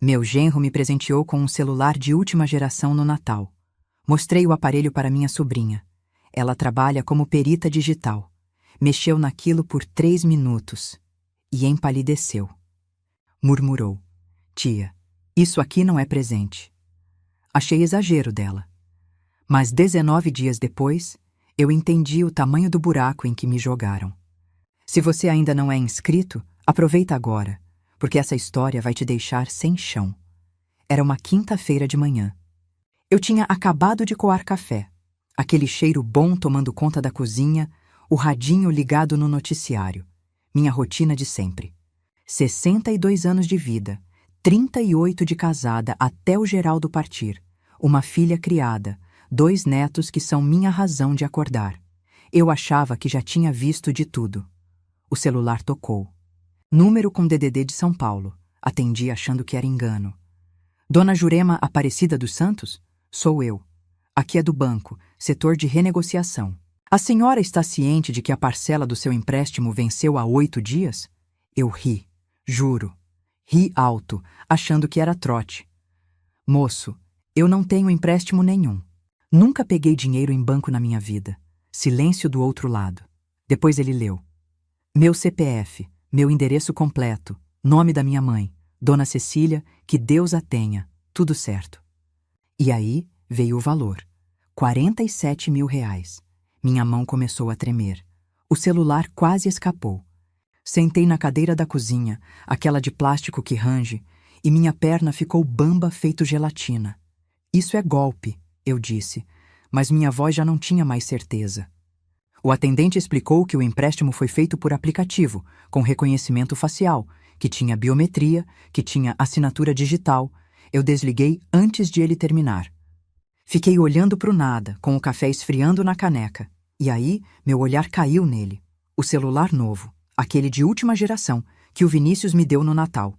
Meu genro me presenteou com um celular de última geração no Natal. Mostrei o aparelho para minha sobrinha. Ela trabalha como perita digital. Mexeu naquilo por 3 minutos e empalideceu. Murmurou: "Tia, isso aqui não é presente." Achei exagero dela. Mas 19 dias depois, eu entendi o tamanho do buraco em que me jogaram. Se você ainda não é inscrito, aproveita agora, porque essa história vai te deixar sem chão. Era uma quinta-feira de manhã. Eu tinha acabado de coar café, aquele cheiro bom tomando conta da cozinha, o radinho ligado no noticiário. Minha rotina de sempre. 62 anos de vida, 38 de casada até o Geraldo partir, uma filha criada, 2 netos que são minha razão de acordar. Eu achava que já tinha visto de tudo. O celular tocou. Número com DDD de São Paulo. Atendi achando que era engano. Dona Jurema Aparecida dos Santos? Sou eu. Aqui é do banco, setor de renegociação. A senhora está ciente de que a parcela do seu empréstimo venceu há 8 dias? Eu ri, juro. Ri alto, achando que era trote. Moço, eu não tenho empréstimo nenhum. Nunca peguei dinheiro em banco na minha vida. Silêncio do outro lado. Depois ele leu. Meu CPF, meu endereço completo, nome da minha mãe, Dona Cecília, que Deus a tenha, tudo certo. E aí veio o valor. 47 mil reais. Minha mão começou a tremer. O celular quase escapou. Sentei na cadeira da cozinha, aquela de plástico que range, e minha perna ficou bamba feito gelatina. Isso é golpe, eu disse, mas minha voz já não tinha mais certeza. O atendente explicou que o empréstimo foi feito por aplicativo, com reconhecimento facial, que tinha biometria, que tinha assinatura digital. Eu desliguei antes de ele terminar. Fiquei olhando para o nada, com o café esfriando na caneca. E aí, meu olhar caiu nele. O celular novo, aquele de última geração, que o Vinícius me deu no Natal.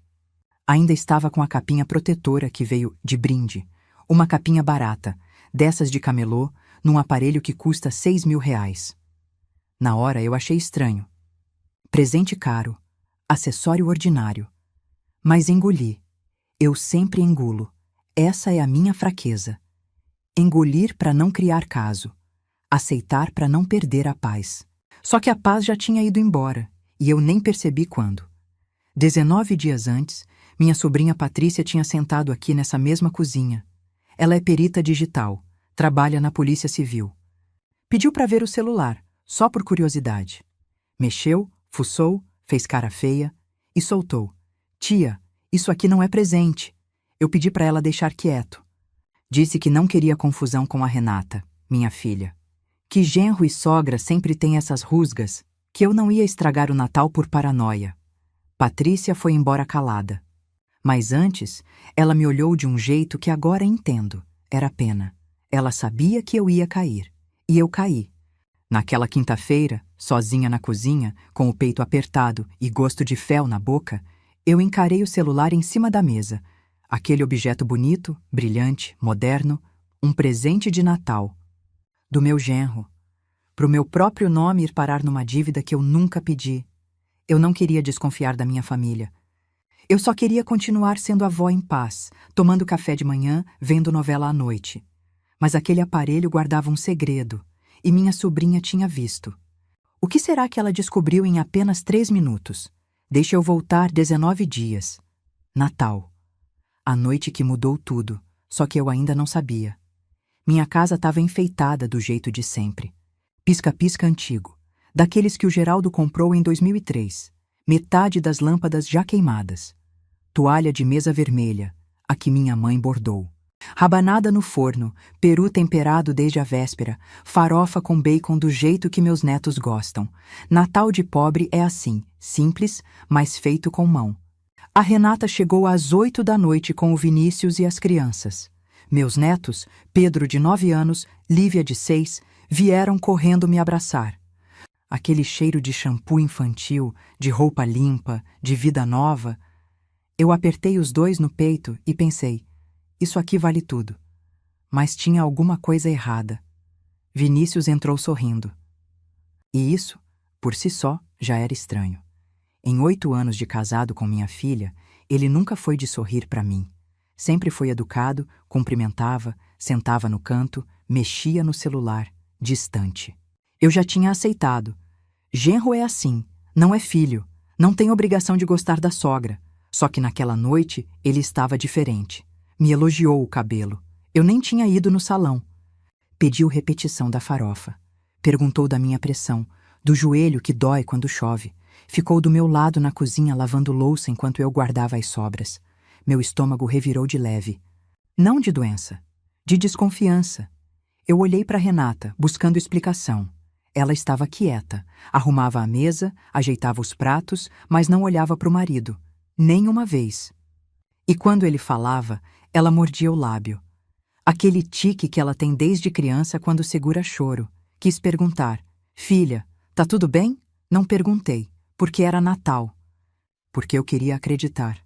Ainda estava com a capinha protetora que veio de brinde. Uma capinha barata, dessas de camelô, num aparelho que custa 6 mil reais. Na hora eu achei estranho. Presente caro, acessório ordinário. Mas engoli. Eu sempre engulo. Essa é a minha fraqueza. Engolir para não criar caso. Aceitar para não perder a paz. Só que a paz já tinha ido embora, e eu nem percebi quando. 19 dias antes, minha sobrinha Patrícia tinha sentado aqui nessa mesma cozinha. Ela é perita digital, trabalha na Polícia Civil. Pediu para ver o celular, só por curiosidade. Mexeu, fuçou, fez cara feia e soltou. Tia, isso aqui não é presente. Eu pedi para ela deixar quieto. Disse que não queria confusão com a Renata, minha filha. Que genro e sogra sempre têm essas rusgas, que eu não ia estragar o Natal por paranoia. Patrícia foi embora calada. Mas antes, ela me olhou de um jeito que agora entendo. Era pena. Ela sabia que eu ia cair. E eu caí. Naquela quinta-feira, sozinha na cozinha, com o peito apertado e gosto de fel na boca, eu encarei o celular em cima da mesa. Aquele objeto bonito, brilhante, moderno, um presente de Natal. Do meu genro. Pro meu próprio nome ir parar numa dívida que eu nunca pedi. Eu não queria desconfiar da minha família. Eu só queria continuar sendo avó em paz, tomando café de manhã, vendo novela à noite. Mas aquele aparelho guardava um segredo, e minha sobrinha tinha visto. O que será que ela descobriu em apenas 3 minutos? Deixa eu voltar 19 dias. Natal. A noite que mudou tudo, só que eu ainda não sabia. Minha casa estava enfeitada do jeito de sempre. Pisca-pisca antigo, daqueles que o Geraldo comprou em 2003. Metade das lâmpadas já queimadas. Toalha de mesa vermelha, a que minha mãe bordou. Rabanada no forno, peru temperado desde a véspera, farofa com bacon do jeito que meus netos gostam. Natal de pobre é assim, simples, mas feito com mão. A Renata chegou às 8 da noite com o Vinícius e as crianças. Meus netos, Pedro de 9 anos, Lívia de 6, vieram correndo me abraçar. Aquele cheiro de shampoo infantil, de roupa limpa, de vida nova. Eu apertei os dois no peito e pensei, isso aqui vale tudo. Mas tinha alguma coisa errada. Vinícius entrou sorrindo. E isso, por si só, já era estranho. Em 8 anos de casado com minha filha, Ele nunca foi de sorrir para mim. Sempre foi educado, cumprimentava, sentava no canto, mexia no celular, distante. Eu já tinha aceitado. Genro é assim, não é filho, não tem obrigação de gostar da sogra. Só que naquela noite ele estava diferente. Me elogiou o cabelo. Eu nem tinha ido no salão. Pediu repetição da farofa. Perguntou da minha pressão, do joelho que dói quando chove. Ficou do meu lado na cozinha lavando louça enquanto eu guardava as sobras. Meu estômago revirou de leve. Não de doença, de desconfiança. Eu olhei para Renata, buscando explicação. Ela estava quieta, arrumava a mesa, ajeitava os pratos, mas não olhava para o marido. Nem uma vez. E quando ele falava, ela mordia o lábio. Aquele tique que ela tem desde criança quando segura choro. Quis perguntar: filha, tá tudo bem? Não perguntei, porque era Natal. Porque eu queria acreditar.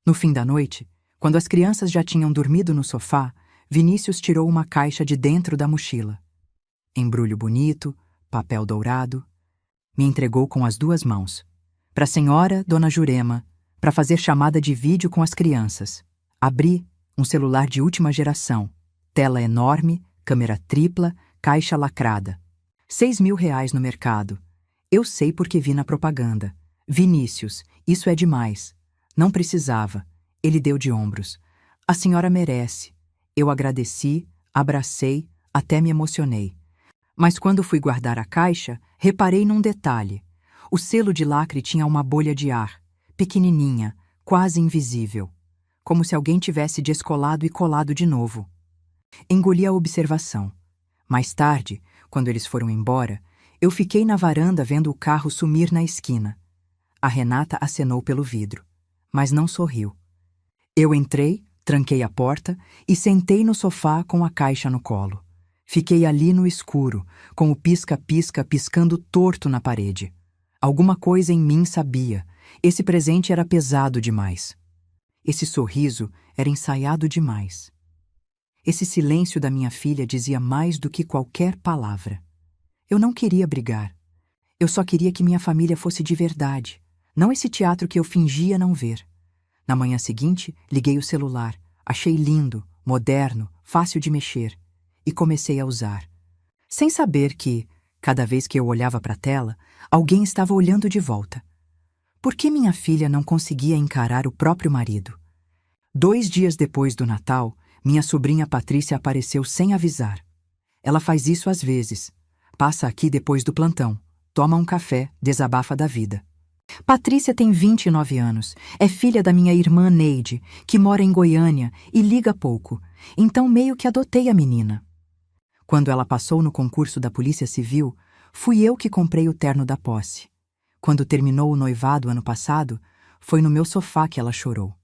No fim da noite, quando as crianças já tinham dormido no sofá, Vinícius tirou uma caixa de dentro da mochila. Embrulho bonito, papel dourado. Me entregou com as 2 mãos. Para a senhora, dona Jurema, para fazer chamada de vídeo com as crianças. Abri um celular de última geração. Tela enorme, câmera tripla, caixa lacrada. R$ 6.000 no mercado. Eu sei porque vi na propaganda. Vinícius, isso é demais. Não precisava. Ele deu de ombros. A senhora merece. Eu agradeci, abracei, até me emocionei. Mas quando fui guardar a caixa, reparei num detalhe. O selo de lacre tinha uma bolha de ar, pequenininha, quase invisível. Como se alguém tivesse descolado e colado de novo. Engoli a observação. Mais tarde, quando eles foram embora, eu fiquei na varanda vendo o carro sumir na esquina. A Renata acenou pelo vidro, mas não sorriu. Eu entrei, tranquei a porta e sentei no sofá com a caixa no colo. Fiquei ali no escuro, com o pisca-pisca piscando torto na parede. Alguma coisa em mim sabia. Esse presente era pesado demais. Esse sorriso era ensaiado demais. Esse silêncio da minha filha dizia mais do que qualquer palavra. Eu não queria brigar. Eu só queria que minha família fosse de verdade, não esse teatro que eu fingia não ver. Na manhã seguinte, liguei o celular. Achei lindo, moderno, fácil de mexer. E comecei a usar. Sem saber que, cada vez que eu olhava para a tela, alguém estava olhando de volta. Por que minha filha não conseguia encarar o próprio marido? 2 dias depois do Natal, minha sobrinha Patrícia apareceu sem avisar. Ela faz isso às vezes. Passa aqui depois do plantão, toma um café, desabafa da vida. Patrícia tem 29 anos, é filha da minha irmã Neide, que mora em Goiânia e liga pouco, então meio que adotei a menina. Quando ela passou no concurso da Polícia Civil, fui eu que comprei o terno da posse. Quando terminou o noivado ano passado, foi no meu sofá que ela chorou.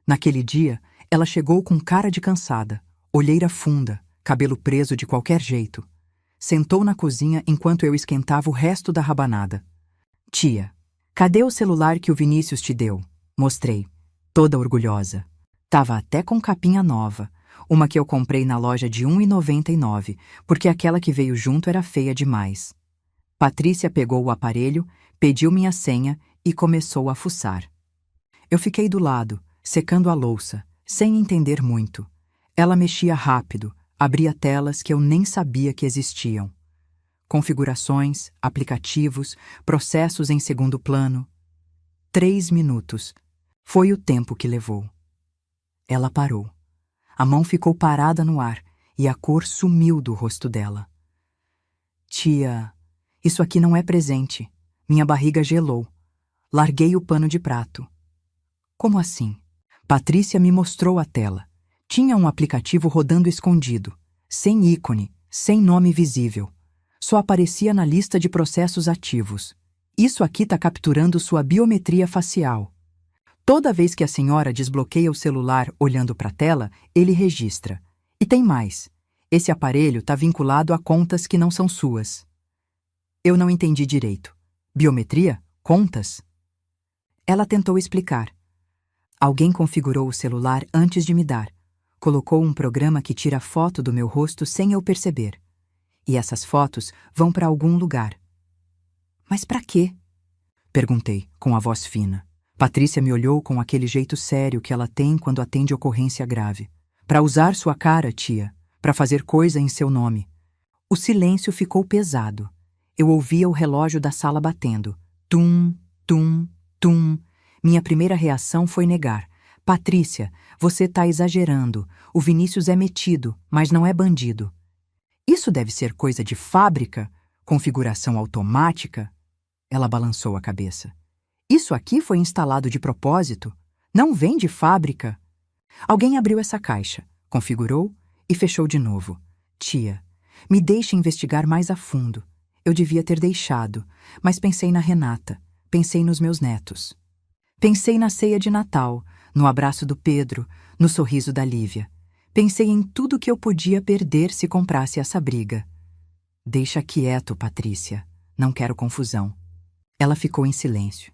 Naquele dia, ela chegou com cara de cansada, olheira funda, cabelo preso de qualquer jeito. Sentou na cozinha enquanto eu esquentava o resto da rabanada. Tia, cadê o celular que o Vinícius te deu? Mostrei, toda orgulhosa. Tava até com capinha nova, uma que eu comprei na loja de R$ 1,99, porque aquela que veio junto era feia demais. Patrícia pegou o aparelho, pediu minha senha e começou a fuçar. Eu fiquei do lado, secando a louça, sem entender muito. Ela mexia rápido, abria telas que eu nem sabia que existiam. Configurações, aplicativos, processos em segundo plano. 3 minutos. Foi o tempo que levou. Ela parou. A mão ficou parada no ar e a cor sumiu do rosto dela. Tia, isso aqui não é presente. Minha barriga gelou. Larguei o pano de prato. Como assim? Patrícia me mostrou a tela. Tinha um aplicativo rodando escondido, sem ícone, sem nome visível. Só aparecia na lista de processos ativos. Isso aqui está capturando sua biometria facial. Toda vez que a senhora desbloqueia o celular olhando para a tela, ele registra. E tem mais. Esse aparelho está vinculado a contas que não são suas. Eu não entendi direito. Biometria? Contas? Ela tentou explicar. Alguém configurou o celular antes de me dar. Colocou um programa que tira foto do meu rosto sem eu perceber. E essas fotos vão para algum lugar. Mas para quê? Perguntei, com a voz fina. Patrícia me olhou com aquele jeito sério que ela tem quando atende ocorrência grave. Para usar sua cara, tia, para fazer coisa em seu nome. O silêncio ficou pesado. Eu ouvia o relógio da sala batendo. Tum, tum, tum. Minha primeira reação foi negar. Patrícia, você tá exagerando. O Vinícius é metido, mas não é bandido. Isso deve ser coisa de fábrica? Configuração automática? Ela balançou a cabeça. Isso aqui foi instalado de propósito? Não vem de fábrica? Alguém abriu essa caixa, configurou e fechou de novo. Tia, me deixe investigar mais a fundo. Eu devia ter deixado, mas pensei na Renata, pensei nos meus netos. Pensei na ceia de Natal, no abraço do Pedro, no sorriso da Lívia. Pensei em tudo que eu podia perder se comprasse essa briga. Deixa quieto, Patrícia. Não quero confusão. Ela ficou em silêncio.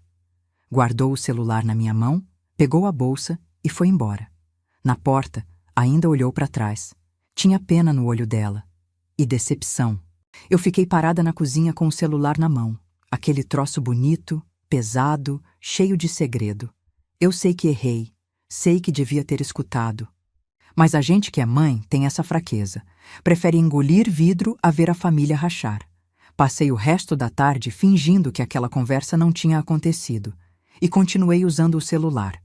Guardou o celular na minha mão, pegou a bolsa e foi embora. Na porta, ainda olhou para trás. Tinha pena no olho dela. E decepção. Eu fiquei parada na cozinha com o celular na mão. Aquele troço bonito, pesado, cheio de segredo. Eu sei que errei. Sei que devia ter escutado. Mas a gente que é mãe tem essa fraqueza. Prefere engolir vidro a ver a família rachar. Passei o resto da tarde fingindo que aquela conversa não tinha acontecido. E continuei usando o celular.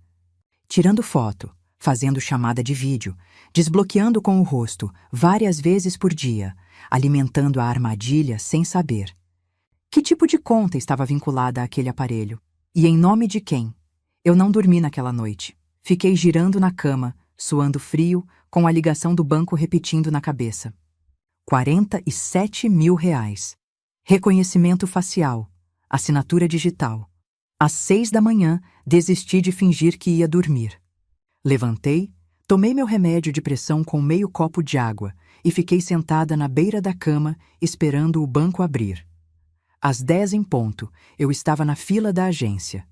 Tirando foto, fazendo chamada de vídeo, desbloqueando com o rosto várias vezes por dia, alimentando a armadilha sem saber. Que tipo de conta estava vinculada àquele aparelho? E em nome de quem? Eu não dormi naquela noite. Fiquei girando na cama, suando frio, com a ligação do banco repetindo na cabeça. 47 mil reais. Reconhecimento facial. Assinatura digital. Às 6 da manhã, desisti de fingir que ia dormir. Levantei, tomei meu remédio de pressão com meio copo de água e fiquei sentada na beira da cama, esperando o banco abrir. Às 10 em ponto, eu estava na fila da agência.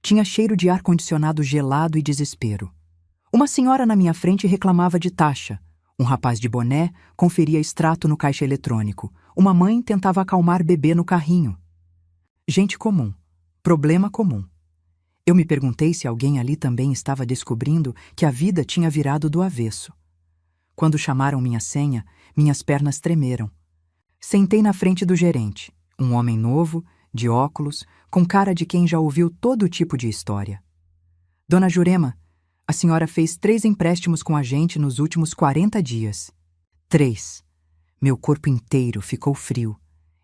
Tinha cheiro de ar-condicionado gelado e desespero. Uma senhora na minha frente reclamava de taxa. Um rapaz de boné conferia extrato no caixa eletrônico. Uma mãe tentava acalmar bebê no carrinho. Gente comum. Problema comum. Eu me perguntei se alguém ali também estava descobrindo que a vida tinha virado do avesso. Quando chamaram minha senha, minhas pernas tremeram. Sentei na frente do gerente, um homem novo, de óculos, com cara de quem já ouviu todo tipo de história. Dona Jurema, a senhora fez 3 empréstimos com a gente nos últimos 40 dias. 3. Meu corpo inteiro ficou frio.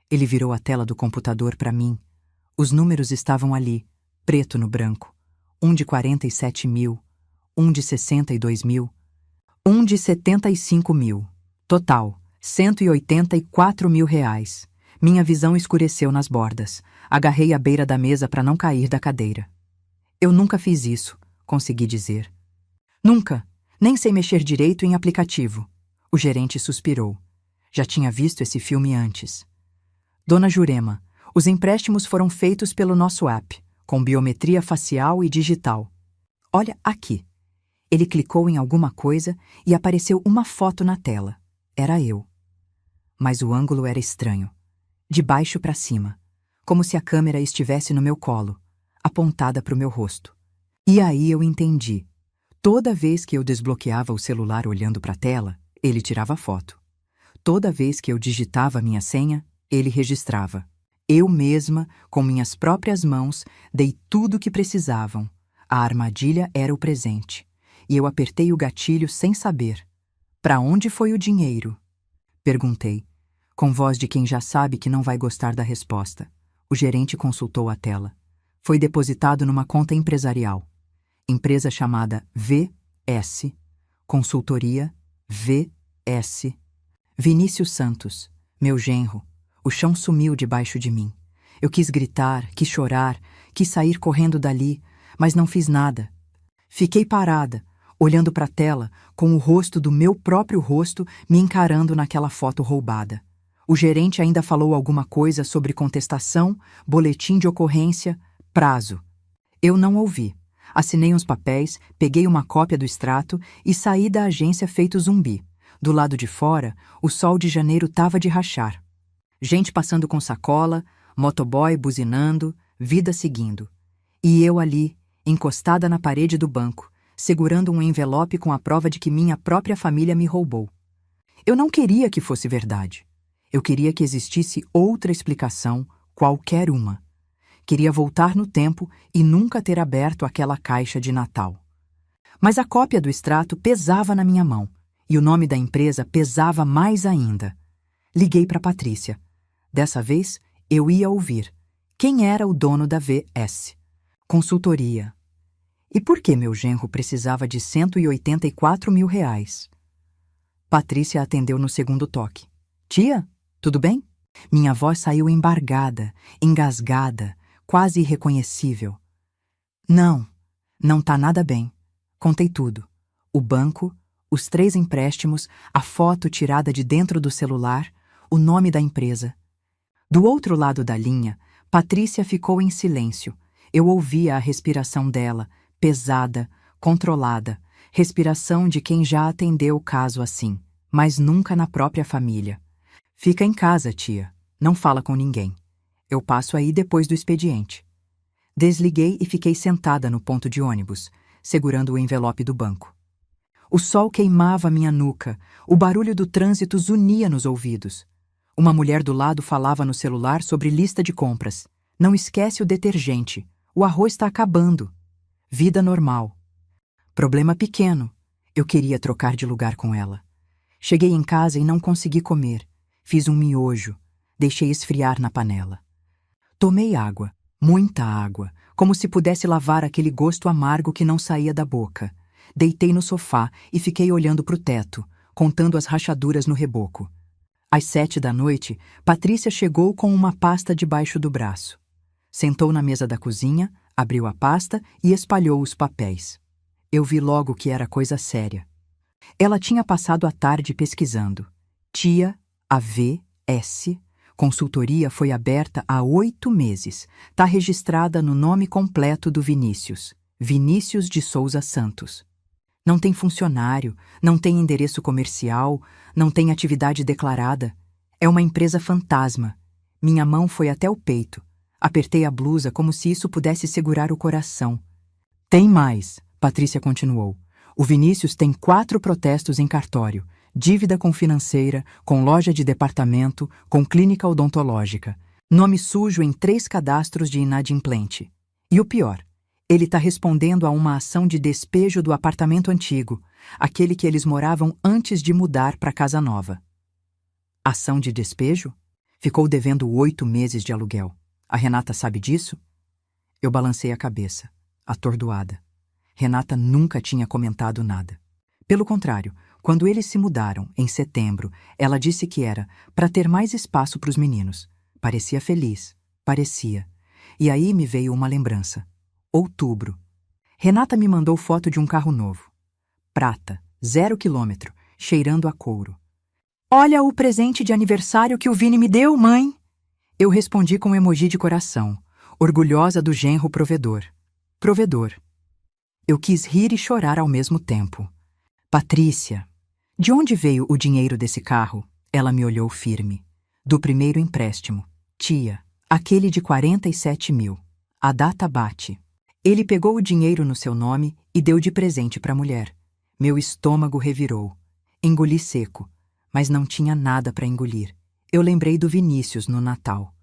Ele virou a tela do computador para mim. Os números estavam ali, preto no branco. Um de 47 mil, um de 62 mil, um de 75 mil. Total, 184 mil reais. Minha visão escureceu nas bordas. Agarrei a beira da mesa para não cair da cadeira. Eu nunca fiz isso, consegui dizer. Nunca. Nem sei mexer direito em aplicativo. O gerente suspirou. Já tinha visto esse filme antes. Dona Jurema, os empréstimos foram feitos pelo nosso app, com biometria facial e digital. Olha aqui. Ele clicou em alguma coisa e apareceu uma foto na tela. Era eu. Mas o ângulo era estranho. De baixo para cima, como se a câmera estivesse no meu colo, apontada para o meu rosto. E aí eu entendi. Toda vez que eu desbloqueava o celular olhando para a tela, ele tirava foto. Toda vez que eu digitava minha senha, ele registrava. Eu mesma, com minhas próprias mãos, dei tudo o que precisavam. A armadilha era o presente. E eu apertei o gatilho sem saber. Para onde foi o dinheiro? Perguntei, com voz de quem já sabe que não vai gostar da resposta. O gerente consultou a tela. Foi depositado numa conta empresarial. Empresa chamada VS. Consultoria VS. Vinícius Santos, meu genro. O chão sumiu debaixo de mim. Eu quis gritar, quis chorar, quis sair correndo dali, mas não fiz nada. Fiquei parada, olhando para a tela, com o rosto do meu próprio rosto me encarando naquela foto roubada. O gerente ainda falou alguma coisa sobre contestação, boletim de ocorrência, prazo. Eu não ouvi. Assinei uns papéis, peguei uma cópia do extrato e saí da agência feito zumbi. Do lado de fora, o sol de janeiro tava de rachar. Gente passando com sacola, motoboy buzinando, vida seguindo. E eu ali, encostada na parede do banco, segurando um envelope com a prova de que minha própria família me roubou. Eu não queria que fosse verdade. Eu queria que existisse outra explicação, qualquer uma. Queria voltar no tempo e nunca ter aberto aquela caixa de Natal. Mas a cópia do extrato pesava na minha mão, e o nome da empresa pesava mais ainda. Liguei para Patrícia. Dessa vez, eu ia ouvir. Quem era o dono da VS? Consultoria. E por que meu genro precisava de R$ 184 mil? Patrícia atendeu no segundo toque. Tia, tudo bem? Minha voz saiu embargada, engasgada, quase irreconhecível. Não tá nada bem. Contei tudo. O banco, os 3 empréstimos, a foto tirada de dentro do celular, o nome da empresa. Do outro lado da linha, Patrícia ficou em silêncio. Eu ouvia a respiração dela, pesada, controlada, respiração de quem já atendeu o caso assim, mas nunca na própria família. Fica em casa, tia. Não fala com ninguém. Eu passo aí depois do expediente. Desliguei e fiquei sentada no ponto de ônibus, segurando o envelope do banco. O sol queimava minha nuca, o barulho do trânsito zunia nos ouvidos. Uma mulher do lado falava no celular sobre lista de compras. Não esquece o detergente. O arroz está acabando. Vida normal. Problema pequeno. Eu queria trocar de lugar com ela. Cheguei em casa e não consegui comer. Fiz um miojo. Deixei esfriar na panela. Tomei água, muita água, como se pudesse lavar aquele gosto amargo que não saía da boca. Deitei no sofá e fiquei olhando para o teto, contando as rachaduras no reboco. Às 7 da noite, Patrícia chegou com uma pasta debaixo do braço. Sentou na mesa da cozinha, abriu a pasta e espalhou os papéis. Eu vi logo que era coisa séria. Ela tinha passado a tarde pesquisando. Tia, AVS, consultoria foi aberta há 8 meses. Tá registrada no nome completo do Vinícius. Vinícius de Souza Santos. Não tem funcionário, não tem endereço comercial, não tem atividade declarada. É uma empresa fantasma. Minha mão foi até o peito. Apertei a blusa como se isso pudesse segurar o coração. Tem mais, Patrícia continuou. O Vinícius tem 4 protestos em cartório. Dívida com financeira, com loja de departamento, com clínica odontológica. Nome sujo em 3 cadastros de inadimplente. E o pior, ele está respondendo a uma ação de despejo do apartamento antigo, aquele que eles moravam antes de mudar para a casa nova. Ação de despejo? Ficou devendo 8 meses de aluguel. A Renata sabe disso? Eu balancei a cabeça, atordoada. Renata nunca tinha comentado nada. Pelo contrário, quando eles se mudaram, em setembro, ela disse que era para ter mais espaço para os meninos. Parecia feliz, parecia. E aí me veio uma lembrança. Outubro. Renata me mandou foto de um carro novo. Prata, 0 quilômetro, cheirando a couro. Olha o presente de aniversário que o Vini me deu, mãe! Eu respondi com um emoji de coração, orgulhosa do genro provedor. Provedor. Eu quis rir e chorar ao mesmo tempo. Patrícia, de onde veio o dinheiro desse carro? Ela me olhou firme. Do primeiro empréstimo. Tia, aquele de 47 mil. A data bate. Ele pegou o dinheiro no seu nome e deu de presente para a mulher. Meu estômago revirou. Engoli seco, mas não tinha nada para engolir. Eu lembrei do Vinícius no Natal.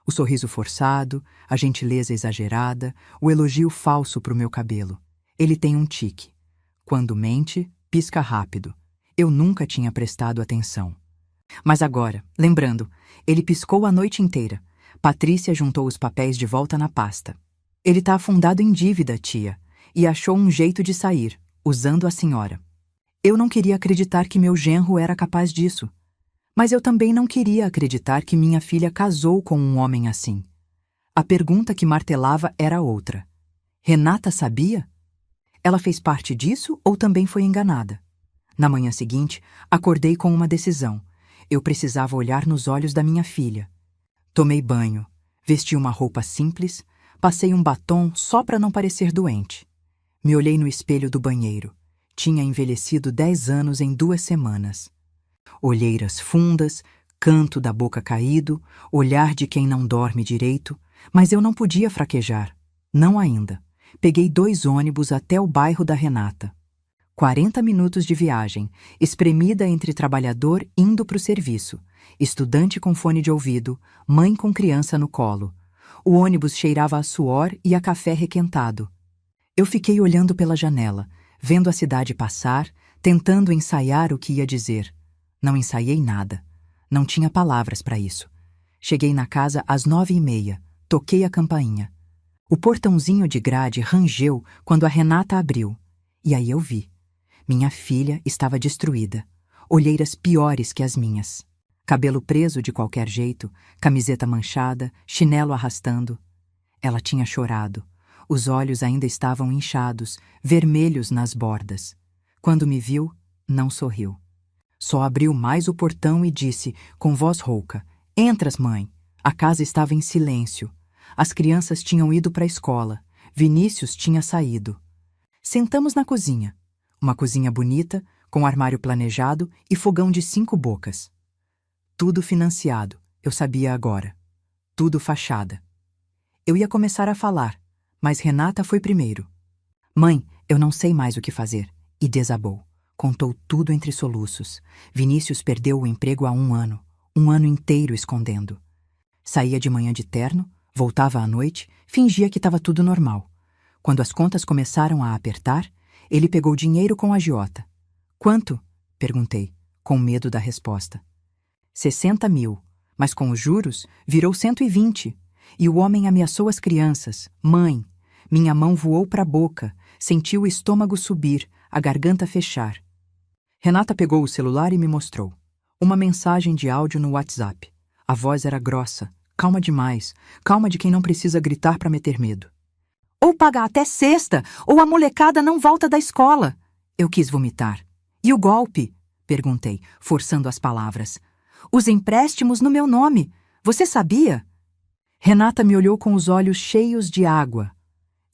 O sorriso forçado, a gentileza exagerada, o elogio falso para o meu cabelo. Ele tem um tique. Quando mente, pisca rápido. Eu nunca tinha prestado atenção. Mas agora, lembrando, ele piscou a noite inteira. Patrícia juntou os papéis de volta na pasta. Ele está afundado em dívida, tia, e achou um jeito de sair, usando a senhora. Eu não queria acreditar que meu genro era capaz disso. Mas eu também não queria acreditar que minha filha casou com um homem assim. A pergunta que martelava era outra. Renata sabia? Ela fez parte disso ou também foi enganada? Na manhã seguinte, acordei com uma decisão. Eu precisava olhar nos olhos da minha filha. Tomei banho, vesti uma roupa simples, passei um batom só para não parecer doente. Me olhei no espelho do banheiro. Tinha envelhecido 10 anos em 2 semanas. Olheiras fundas, canto da boca caído, olhar de quem não dorme direito, mas eu não podia fraquejar. Não ainda. Peguei 2 ônibus até o bairro da Renata. 40 minutos de viagem, espremida entre trabalhador indo para o serviço, estudante com fone de ouvido, mãe com criança no colo. O ônibus cheirava a suor e a café requentado. Eu fiquei olhando pela janela, vendo a cidade passar, tentando ensaiar o que ia dizer. Não ensaiei nada. Não tinha palavras para isso. Cheguei na casa às 9h30. Toquei a campainha. O portãozinho de grade rangeu quando a Renata abriu. E aí eu vi. Minha filha estava destruída. Olheiras piores que as minhas. Cabelo preso de qualquer jeito, camiseta manchada, chinelo arrastando. Ela tinha chorado. Os olhos ainda estavam inchados, vermelhos nas bordas. Quando me viu, não sorriu. Só abriu mais o portão e disse, com voz rouca, "Entras, mãe." A casa estava em silêncio. As crianças tinham ido para a escola. Vinícius tinha saído. Sentamos na cozinha. Uma cozinha bonita, com armário planejado e fogão de 5 bocas. Tudo financiado, eu sabia agora. Tudo fachada. Eu ia começar a falar, mas Renata foi primeiro. "Mãe, eu não sei mais o que fazer." E desabou. Contou tudo entre soluços. Vinícius perdeu o emprego há 1 ano. 1 ano inteiro escondendo. Saía de manhã de terno, voltava à noite, fingia que estava tudo normal. Quando as contas começaram a apertar, ele pegou dinheiro com a agiota. "Quanto?" perguntei, com medo da resposta. 60 mil, mas com os juros virou 120. E o homem ameaçou as crianças. "Mãe." Minha mão voou para a boca, senti o estômago subir, a garganta fechar. Renata pegou o celular e me mostrou. Uma mensagem de áudio no WhatsApp. A voz era grossa, calma demais, calma de quem não precisa gritar para meter medo. "Ou paga até sexta, ou a molecada não volta da escola." Eu quis vomitar. "E o golpe?" perguntei, forçando as palavras. "Os empréstimos no meu nome. Você sabia?" Renata me olhou com os olhos cheios de água.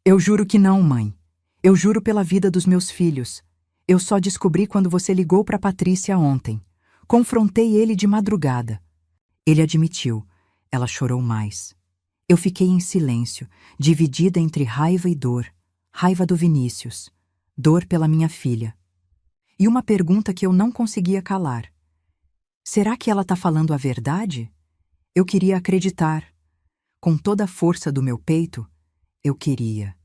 "Eu juro que não, mãe. Eu juro pela vida dos meus filhos. Eu só descobri quando você ligou para Patrícia ontem. Confrontei ele de madrugada." Ele admitiu. Ela chorou mais. Eu fiquei em silêncio, dividida entre raiva e dor. Raiva do Vinícius. Dor pela minha filha. E uma pergunta que eu não conseguia calar. Será que ela está falando a verdade? Eu queria acreditar. Com toda a força do meu peito, eu queria.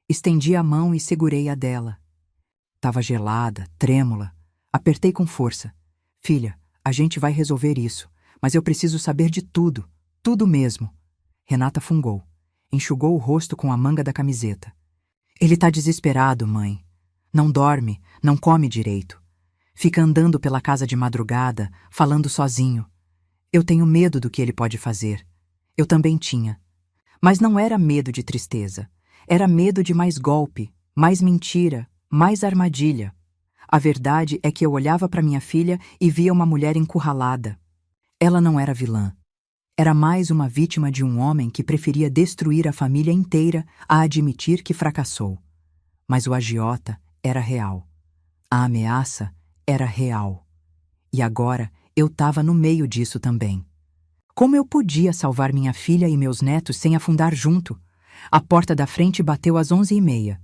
Estendi a mão e segurei a dela. Estava gelada, trêmula. Apertei com força. "Filha, a gente vai resolver isso, mas eu preciso saber de tudo, tudo mesmo." Renata fungou. Enxugou o rosto com a manga da camiseta. "Ele tá desesperado, mãe. Não dorme, não come direito. Fica andando pela casa de madrugada, falando sozinho. Eu tenho medo do que ele pode fazer." Eu também tinha. Mas não era medo de tristeza. Era medo de mais golpe, mais mentira, mais armadilha. A verdade é que eu olhava para minha filha e via uma mulher encurralada. Ela não era vilã. Era mais uma vítima de um homem que preferia destruir a família inteira a admitir que fracassou. Mas o agiota era real. A ameaça era real. E agora eu estava no meio disso também. Como eu podia salvar minha filha e meus netos sem afundar junto? A porta da frente bateu às 11h30.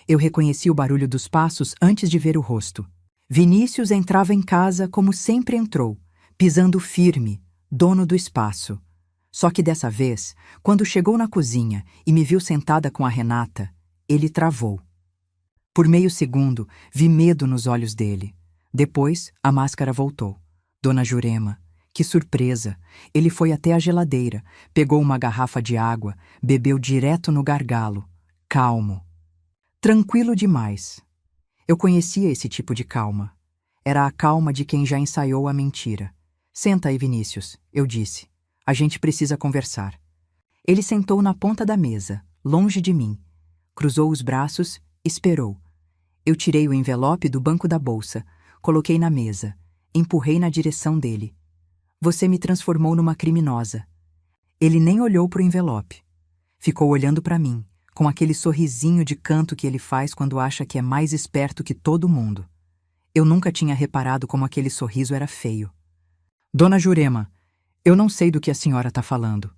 Eu reconheci o barulho dos passos antes de ver o rosto. Vinícius entrava em casa como sempre entrou, pisando firme, dono do espaço. Só que dessa vez, quando chegou na cozinha e me viu sentada com a Renata, ele travou. Por meio segundo, vi medo nos olhos dele. Depois, a máscara voltou. Dona Jurema. Que surpresa! Ele foi até a geladeira, pegou uma garrafa de água, bebeu direto no gargalo. Calmo. Tranquilo demais. Eu conhecia esse tipo de calma. Era a calma de quem já ensaiou a mentira. "Senta aí, Vinícius", eu disse. "A gente precisa conversar." Ele sentou na ponta da mesa, longe de mim. Cruzou os braços, esperou. Eu tirei o envelope do banco da bolsa, coloquei na mesa, empurrei na direção dele. "Você me transformou numa criminosa." Ele nem olhou para o envelope. Ficou olhando para mim, com aquele sorrisinho de canto que ele faz quando acha que é mais esperto que todo mundo. Eu nunca tinha reparado como aquele sorriso era feio. "Dona Jurema, eu não sei do que a senhora está falando."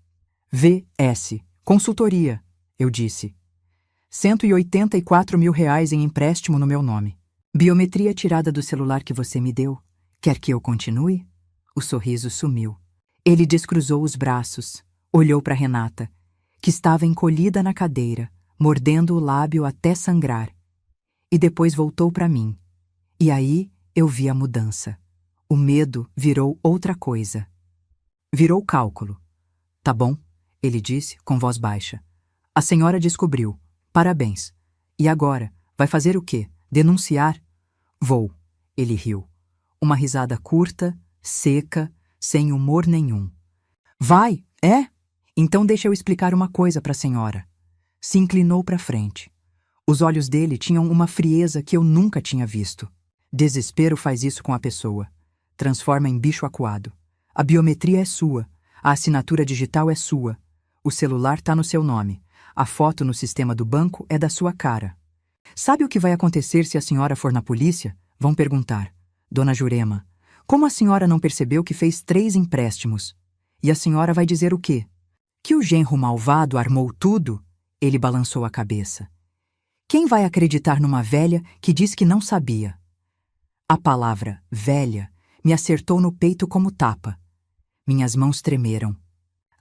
"VS, consultoria", eu disse. R$ 184.000 em empréstimo no meu nome. Biometria tirada do celular que você me deu. Quer que eu continue? O sorriso sumiu. Ele descruzou os braços, olhou para Renata, que estava encolhida na cadeira, mordendo o lábio até sangrar. E depois voltou para mim. E aí eu vi a mudança. O medo virou outra coisa. Virou cálculo. Tá bom, ele disse com voz baixa. A senhora descobriu. Parabéns. E agora? Vai fazer o quê? Denunciar? Vou. Ele riu. Uma risada curta, seca, sem humor nenhum. Vai, é? Então deixa eu explicar uma coisa para a senhora. Se inclinou para frente. Os olhos dele tinham uma frieza que eu nunca tinha visto. Desespero faz isso com a pessoa. Transforma em bicho acuado. A biometria é sua. A assinatura digital é sua. O celular está no seu nome. A foto no sistema do banco é da sua cara. Sabe o que vai acontecer se a senhora for na polícia? Vão perguntar. Dona Jurema, como a senhora não percebeu que fez 3 empréstimos? E a senhora vai dizer o quê? Que o genro malvado armou tudo? Ele balançou a cabeça. Quem vai acreditar numa velha que diz que não sabia? A palavra velha me acertou no peito como tapa. Minhas mãos tremeram.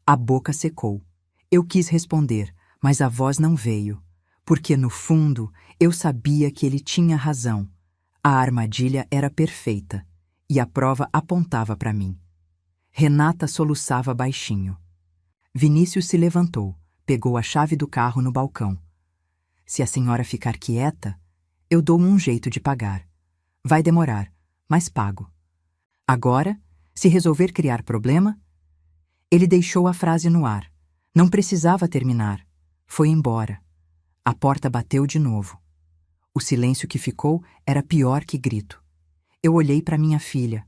A boca secou. Eu quis responder, mas a voz não veio, porque no fundo eu sabia que ele tinha razão. A armadilha era perfeita, e a prova apontava para mim. Renata soluçava baixinho. Vinícius se levantou, pegou a chave do carro no balcão. Se a senhora ficar quieta, eu dou um jeito de pagar. Vai demorar, mas pago. Agora, se resolver criar problema... Ele deixou a frase no ar. Não precisava terminar. Foi embora. A porta bateu de novo. O silêncio que ficou era pior que grito. Eu olhei para minha filha.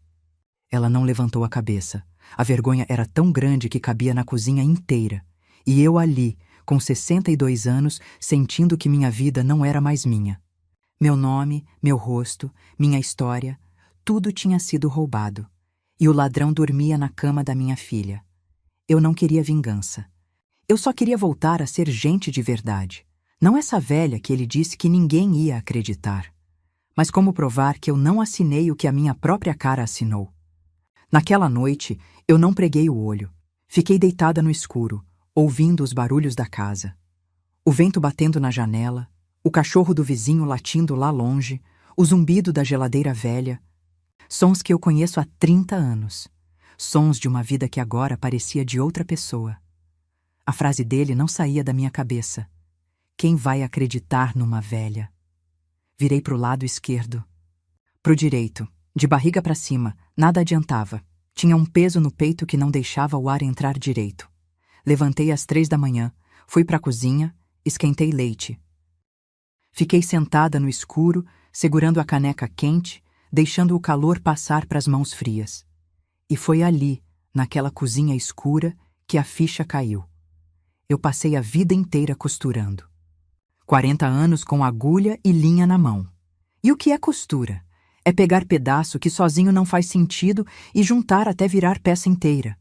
Ela não levantou a cabeça. A vergonha era tão grande que cabia na cozinha inteira. E eu ali, com 62 anos, sentindo que minha vida não era mais minha. Meu nome, meu rosto, minha história, tudo tinha sido roubado. E o ladrão dormia na cama da minha filha. Eu não queria vingança. Eu só queria voltar a ser gente de verdade. Não essa velha que ele disse que ninguém ia acreditar. Mas como provar que eu não assinei o que a minha própria cara assinou? Naquela noite, eu não preguei o olho. Fiquei deitada no escuro, ouvindo os barulhos da casa. O vento batendo na janela, o cachorro do vizinho latindo lá longe, o zumbido da geladeira velha. Sons que eu conheço há 30 anos. Sons de uma vida que agora parecia de outra pessoa. A frase dele não saía da minha cabeça. Quem vai acreditar numa velha? Virei pro lado esquerdo. Pro direito, de barriga para cima, nada adiantava. Tinha um peso no peito que não deixava o ar entrar direito. Levantei às 3 da manhã, fui pra cozinha, esquentei leite. Fiquei sentada no escuro, segurando a caneca quente, deixando o calor passar pras mãos frias. E foi ali, naquela cozinha escura, que a ficha caiu. Eu passei a vida inteira costurando. 40 anos com agulha e linha na mão. E o que é costura? É pegar pedaço que sozinho não faz sentido e juntar até virar peça inteira.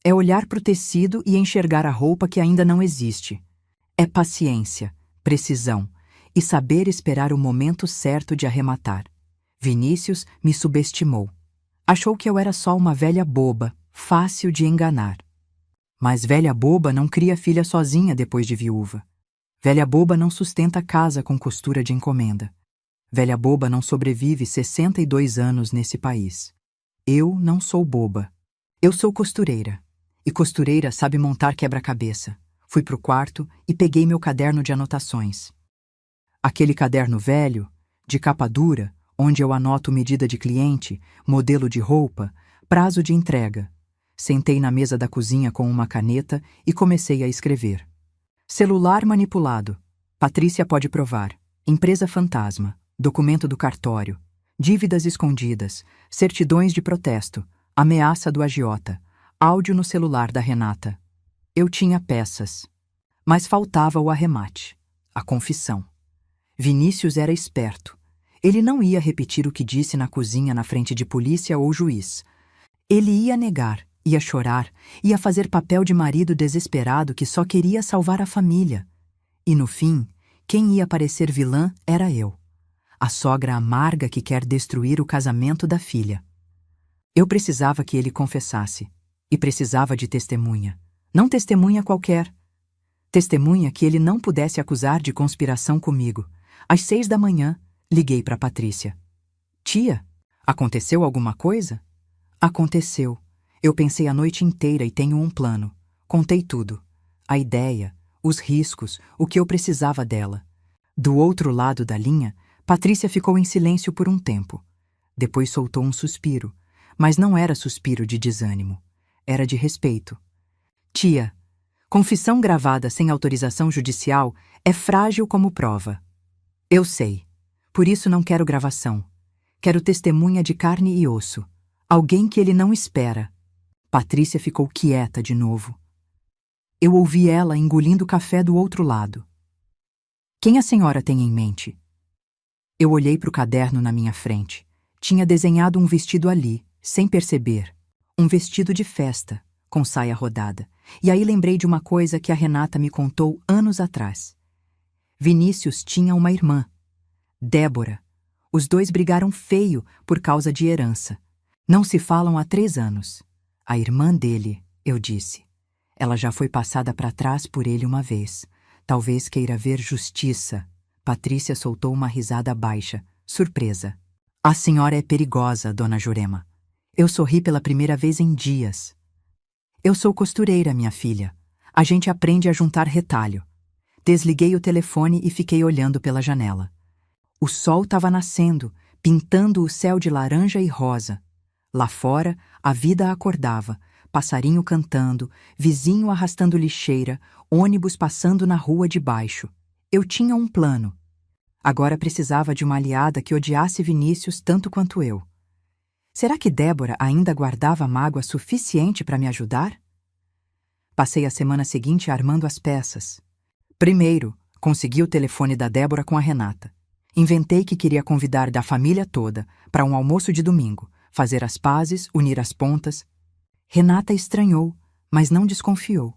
É olhar para o tecido e enxergar a roupa que ainda não existe. É paciência, precisão e saber esperar o momento certo de arrematar. Vinícius me subestimou. Achou que eu era só uma velha boba, fácil de enganar. Mas velha boba não cria filha sozinha depois de viúva. Velha boba não sustenta casa com costura de encomenda. Velha boba não sobrevive 62 anos nesse país. Eu não sou boba. Eu sou costureira. E costureira sabe montar quebra-cabeça. Fui pro quarto e peguei meu caderno de anotações. Aquele caderno velho, de capa dura, onde eu anoto medida de cliente, modelo de roupa, prazo de entrega. Sentei na mesa da cozinha com uma caneta e comecei a escrever. Celular manipulado. Patrícia pode provar. Empresa fantasma. Documento do cartório. Dívidas escondidas. Certidões de protesto. Ameaça do agiota. Áudio no celular da Renata. Eu tinha peças. Mas faltava o arremate. A confissão. Vinícius era esperto. Ele não ia repetir o que disse na cozinha na frente de polícia ou juiz. Ele ia negar. Ia chorar, ia fazer papel de marido desesperado que só queria salvar a família. E no fim, Quem ia parecer vilã era eu, a sogra amarga que quer destruir o casamento da filha. Eu precisava que ele confessasse, e precisava de testemunha. Não testemunha qualquer. Testemunha que ele não pudesse acusar de conspiração comigo. Às 6 da manhã, liguei para Patrícia. Tia, aconteceu alguma coisa? Aconteceu. Eu pensei a noite inteira e tenho um plano. Contei tudo. A ideia, os riscos, o que eu precisava dela. Do outro lado da linha, Patrícia ficou em silêncio por um tempo. Depois soltou um suspiro, mas não era suspiro de desânimo. Era de respeito. Tia, confissão gravada sem autorização judicial é frágil como prova. Eu sei. Por isso não quero gravação. Quero testemunha de carne e osso. Alguém que ele não espera. Patrícia ficou quieta de novo. Eu ouvi ela engolindo café do outro lado. Quem a senhora tem em mente? Eu olhei para o caderno na minha frente. Tinha desenhado um vestido ali, sem perceber. Um vestido de festa, com saia rodada. E aí lembrei de uma coisa que a Renata me contou anos atrás. Vinícius tinha uma irmã, Débora. Os dois brigaram feio por causa de herança. Não se falam há 3 anos. A irmã dele, eu disse. Ela já foi passada para trás por ele uma vez. Talvez queira ver justiça. Patrícia soltou uma risada baixa, surpresa. A senhora é perigosa, dona Jurema. Eu sorri pela primeira vez em dias. Eu sou costureira, minha filha. A gente aprende a juntar retalho. Desliguei o telefone e fiquei olhando pela janela. O sol estava nascendo, pintando o céu de laranja e rosa. Lá fora, a vida acordava, passarinho cantando, vizinho arrastando lixeira, ônibus passando na rua de baixo. Eu tinha um plano. Agora precisava de uma aliada que odiasse Vinícius tanto quanto eu. Será que Débora ainda guardava mágoa suficiente para me ajudar? Passei a semana seguinte armando as peças. Primeiro, consegui o telefone da Débora com a Renata. Inventei que queria convidar da família toda para um almoço de domingo, fazer as pazes, unir as pontas. Renata estranhou, mas não desconfiou.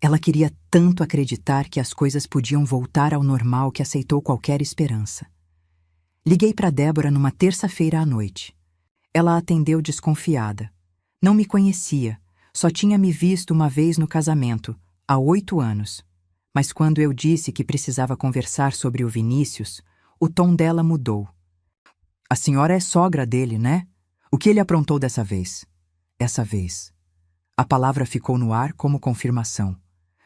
Ela queria tanto acreditar que as coisas podiam voltar ao normal que aceitou qualquer esperança. Liguei para Débora numa terça-feira à noite. Ela atendeu desconfiada. Não me conhecia, só tinha me visto uma vez no casamento, há 8 anos. Mas quando eu disse que precisava conversar sobre o Vinícius, o tom dela mudou. A senhora é sogra dele, né? O que ele aprontou dessa vez? Essa vez. A palavra ficou no ar como confirmação.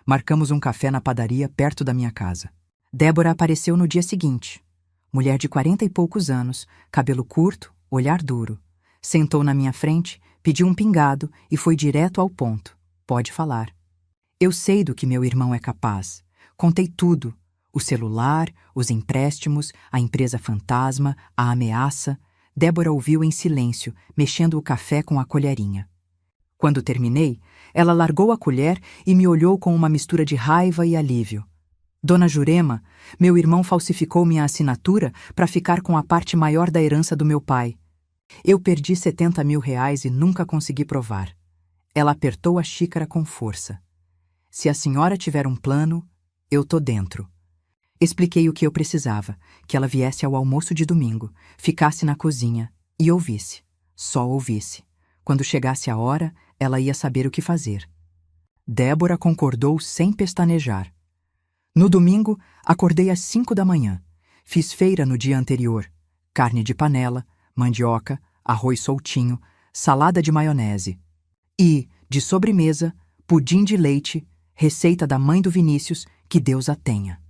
Marcamos um café na padaria perto da minha casa. Débora apareceu no dia seguinte. Mulher de 40 e poucos anos, cabelo curto, olhar duro. Sentou na minha frente, pediu um pingado e foi direto ao ponto. Pode falar. Eu sei do que meu irmão é capaz. Contei tudo. O celular, os empréstimos, a empresa fantasma, a ameaça. Débora ouviu em silêncio, mexendo o café com a colherinha. Quando terminei, ela largou a colher e me olhou com uma mistura de raiva e alívio. Dona Jurema, meu irmão falsificou minha assinatura para ficar com a parte maior da herança do meu pai. Eu perdi 70 mil reais e nunca consegui provar. Ela apertou a xícara com força. Se a senhora tiver um plano, eu tô dentro. Expliquei o que eu precisava, que ela viesse ao almoço de domingo, ficasse na cozinha e ouvisse. Só ouvisse. Quando chegasse a hora, ela ia saber o que fazer. Débora concordou sem pestanejar. No domingo, acordei às 5 da manhã. Fiz feira no dia anterior. Carne de panela, mandioca, arroz soltinho, salada de maionese. E, de sobremesa, pudim de leite, receita da mãe do Vinícius, que Deus a tenha.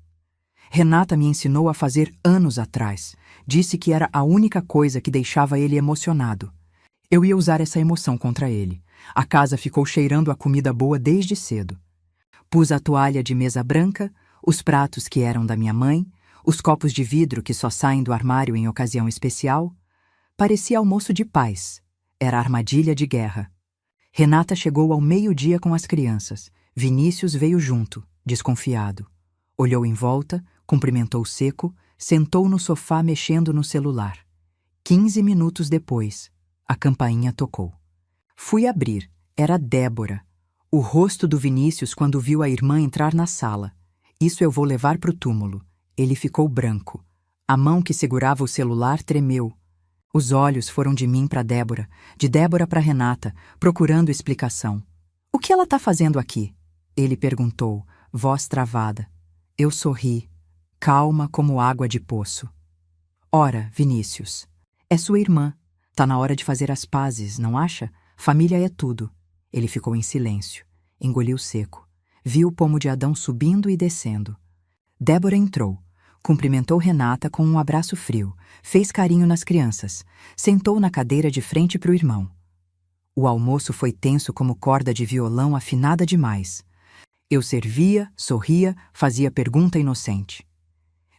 Renata me ensinou a fazer anos atrás. Disse que era a única coisa que deixava ele emocionado. Eu ia usar essa emoção contra ele. A casa ficou cheirando a comida boa desde cedo. Pus a toalha de mesa branca, os pratos que eram da minha mãe, os copos de vidro que só saem do armário em ocasião especial. Parecia almoço de paz. Era armadilha de guerra. Renata chegou ao meio-dia com as crianças. Vinícius veio junto, desconfiado. Olhou em volta, cumprimentou seco, sentou no sofá mexendo no celular. 15 minutos depois, a campainha tocou. Fui abrir. Era Débora. O rosto do Vinícius quando viu a irmã entrar na sala. Isso eu vou levar pro túmulo. Ele ficou branco. A mão que segurava o celular tremeu. Os olhos foram de mim para Débora, de Débora para Renata, procurando explicação. "O que ela está fazendo aqui?" Ele perguntou, voz travada. Eu sorri, calma como água de poço. "Ora, Vinícius, é sua irmã. Tá na hora de fazer as pazes, não acha? Família é tudo." Ele ficou em silêncio, engoliu seco. Viu o pomo de Adão subindo e descendo. Débora entrou. Cumprimentou Renata com um abraço frio, fez carinho nas crianças, sentou na cadeira de frente para o irmão. O almoço foi tenso como corda de violão afinada demais. Eu servia, sorria, fazia pergunta inocente.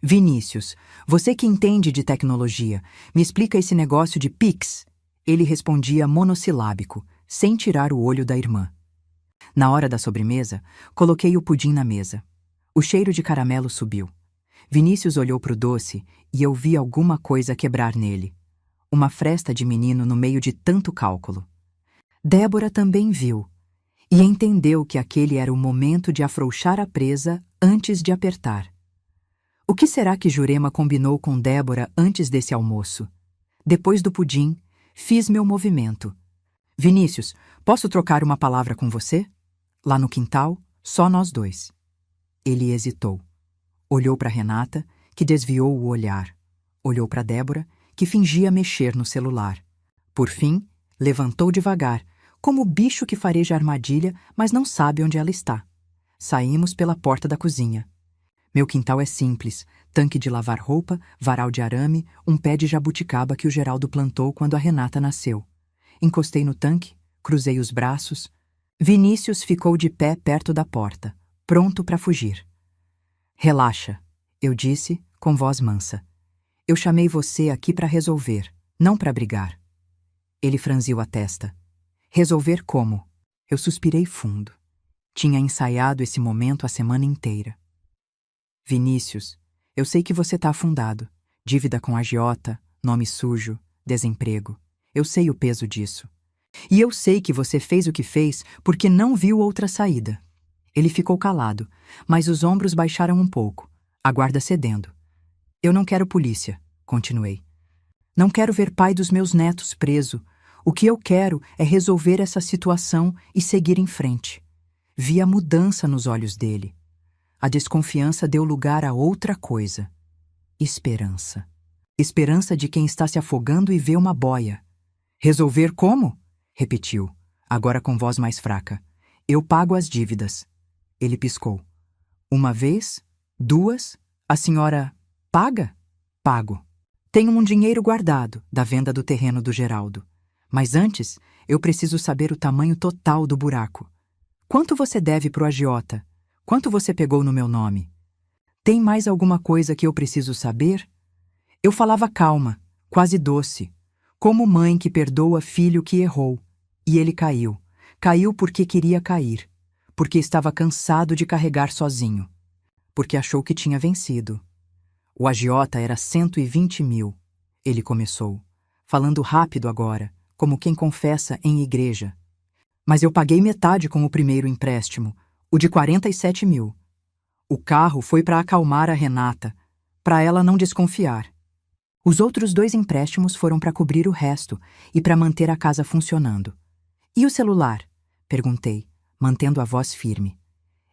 "Vinícius, você que entende de tecnologia, me explica esse negócio de Pix?" Ele respondia monossilábico, sem tirar o olho da irmã. Na hora da sobremesa, coloquei o pudim na mesa. O cheiro de caramelo subiu. Vinícius olhou para o doce e eu vi alguma coisa quebrar nele. Uma fresta de menino no meio de tanto cálculo. Débora também viu e entendeu que aquele era o momento de afrouxar a presa antes de apertar. O que será que Jurema combinou com Débora antes desse almoço? Depois do pudim, fiz meu movimento. "Vinícius, posso trocar uma palavra com você?" Lá no quintal, só nós dois. Ele hesitou. Olhou para Renata, que desviou o olhar. Olhou para Débora, que fingia mexer no celular. Por fim, levantou devagar, como o bicho que fareja a armadilha, mas não sabe onde ela está. Saímos pela porta da cozinha. Meu quintal é simples, tanque de lavar roupa, varal de arame, um pé de jabuticaba que o Geraldo plantou quando a Renata nasceu. Encostei no tanque, cruzei os braços. Vinícius ficou de pé perto da porta, pronto para fugir. "Relaxa", eu disse, com voz mansa. "Eu chamei você aqui para resolver, não para brigar." Ele franziu a testa. "Resolver como?" Eu suspirei fundo. Tinha ensaiado esse momento a semana inteira. "Vinícius, eu sei que você está afundado. Dívida com agiota, nome sujo, desemprego. Eu sei o peso disso. E eu sei que você fez o que fez porque não viu outra saída." Ele ficou calado, mas os ombros baixaram um pouco, a guarda cedendo. "Eu não quero polícia", continuei. "Não quero ver pai dos meus netos preso. O que eu quero é resolver essa situação e seguir em frente." Vi a mudança nos olhos dele. A desconfiança deu lugar a outra coisa. Esperança. Esperança de quem está se afogando e vê uma boia. "Resolver como?" repetiu, agora com voz mais fraca. "Eu pago as dívidas." Ele piscou. "Uma vez? Duas? A senhora paga?" "Pago. Tenho um dinheiro guardado da venda do terreno do Geraldo. Mas antes, eu preciso saber o tamanho total do buraco. Quanto você deve pro agiota? Quanto você pegou no meu nome? Tem mais alguma coisa que eu preciso saber?" Eu falava calma, quase doce, como mãe que perdoa filho que errou. E ele caiu. Caiu porque queria cair. Porque estava cansado de carregar sozinho. Porque achou que tinha vencido. "O agiota era 120 mil. Ele começou, falando rápido agora, como quem confessa em igreja. "Mas eu paguei metade com o primeiro empréstimo, o de 47 mil. O carro foi para acalmar a Renata, para ela não desconfiar. Os outros 2 empréstimos foram para cobrir o resto e para manter a casa funcionando." "E o celular?" perguntei, mantendo a voz firme.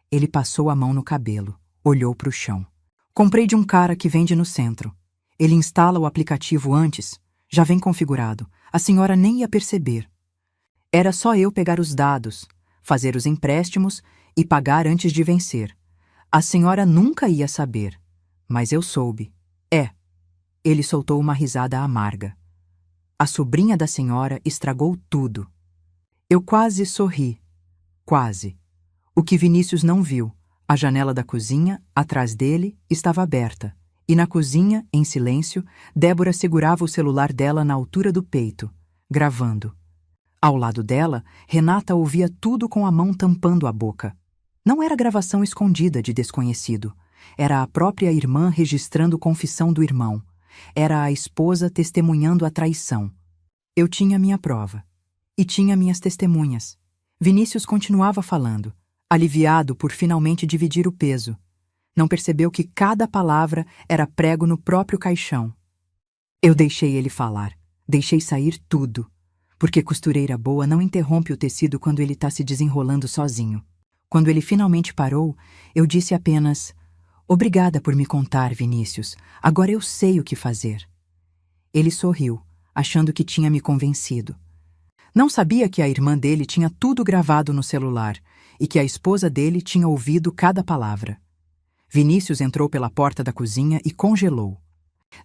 Ele passou a mão no cabelo, olhou para o chão. "Comprei de um cara que vende no centro. Ele instala o aplicativo antes, já vem configurado. A senhora nem ia perceber. Era só eu pegar os dados, fazer os empréstimos e pagar antes de vencer. A senhora nunca ia saber, mas eu soube. É." Ele soltou uma risada amarga. "A sobrinha da senhora estragou tudo." Eu quase sorri. Quase. O que Vinícius não viu, a janela da cozinha, atrás dele, estava aberta, e na cozinha, em silêncio, Débora segurava o celular dela na altura do peito, gravando. Ao lado dela, Renata ouvia tudo com a mão tampando a boca. Não era gravação escondida de desconhecido. Era a própria irmã registrando confissão do irmão. Era a esposa testemunhando a traição. Eu tinha minha prova. E tinha minhas testemunhas. Vinícius continuava falando, aliviado por finalmente dividir o peso. Não percebeu que cada palavra era prego no próprio caixão. Eu deixei ele falar. Deixei sair tudo. Porque costureira boa não interrompe o tecido quando ele está se desenrolando sozinho. Quando ele finalmente parou, eu disse apenas: "Obrigada por me contar, Vinícius. Agora eu sei o que fazer." Ele sorriu, achando que tinha me convencido. Não sabia que a irmã dele tinha tudo gravado no celular e que a esposa dele tinha ouvido cada palavra. Vinícius entrou pela porta da cozinha e congelou.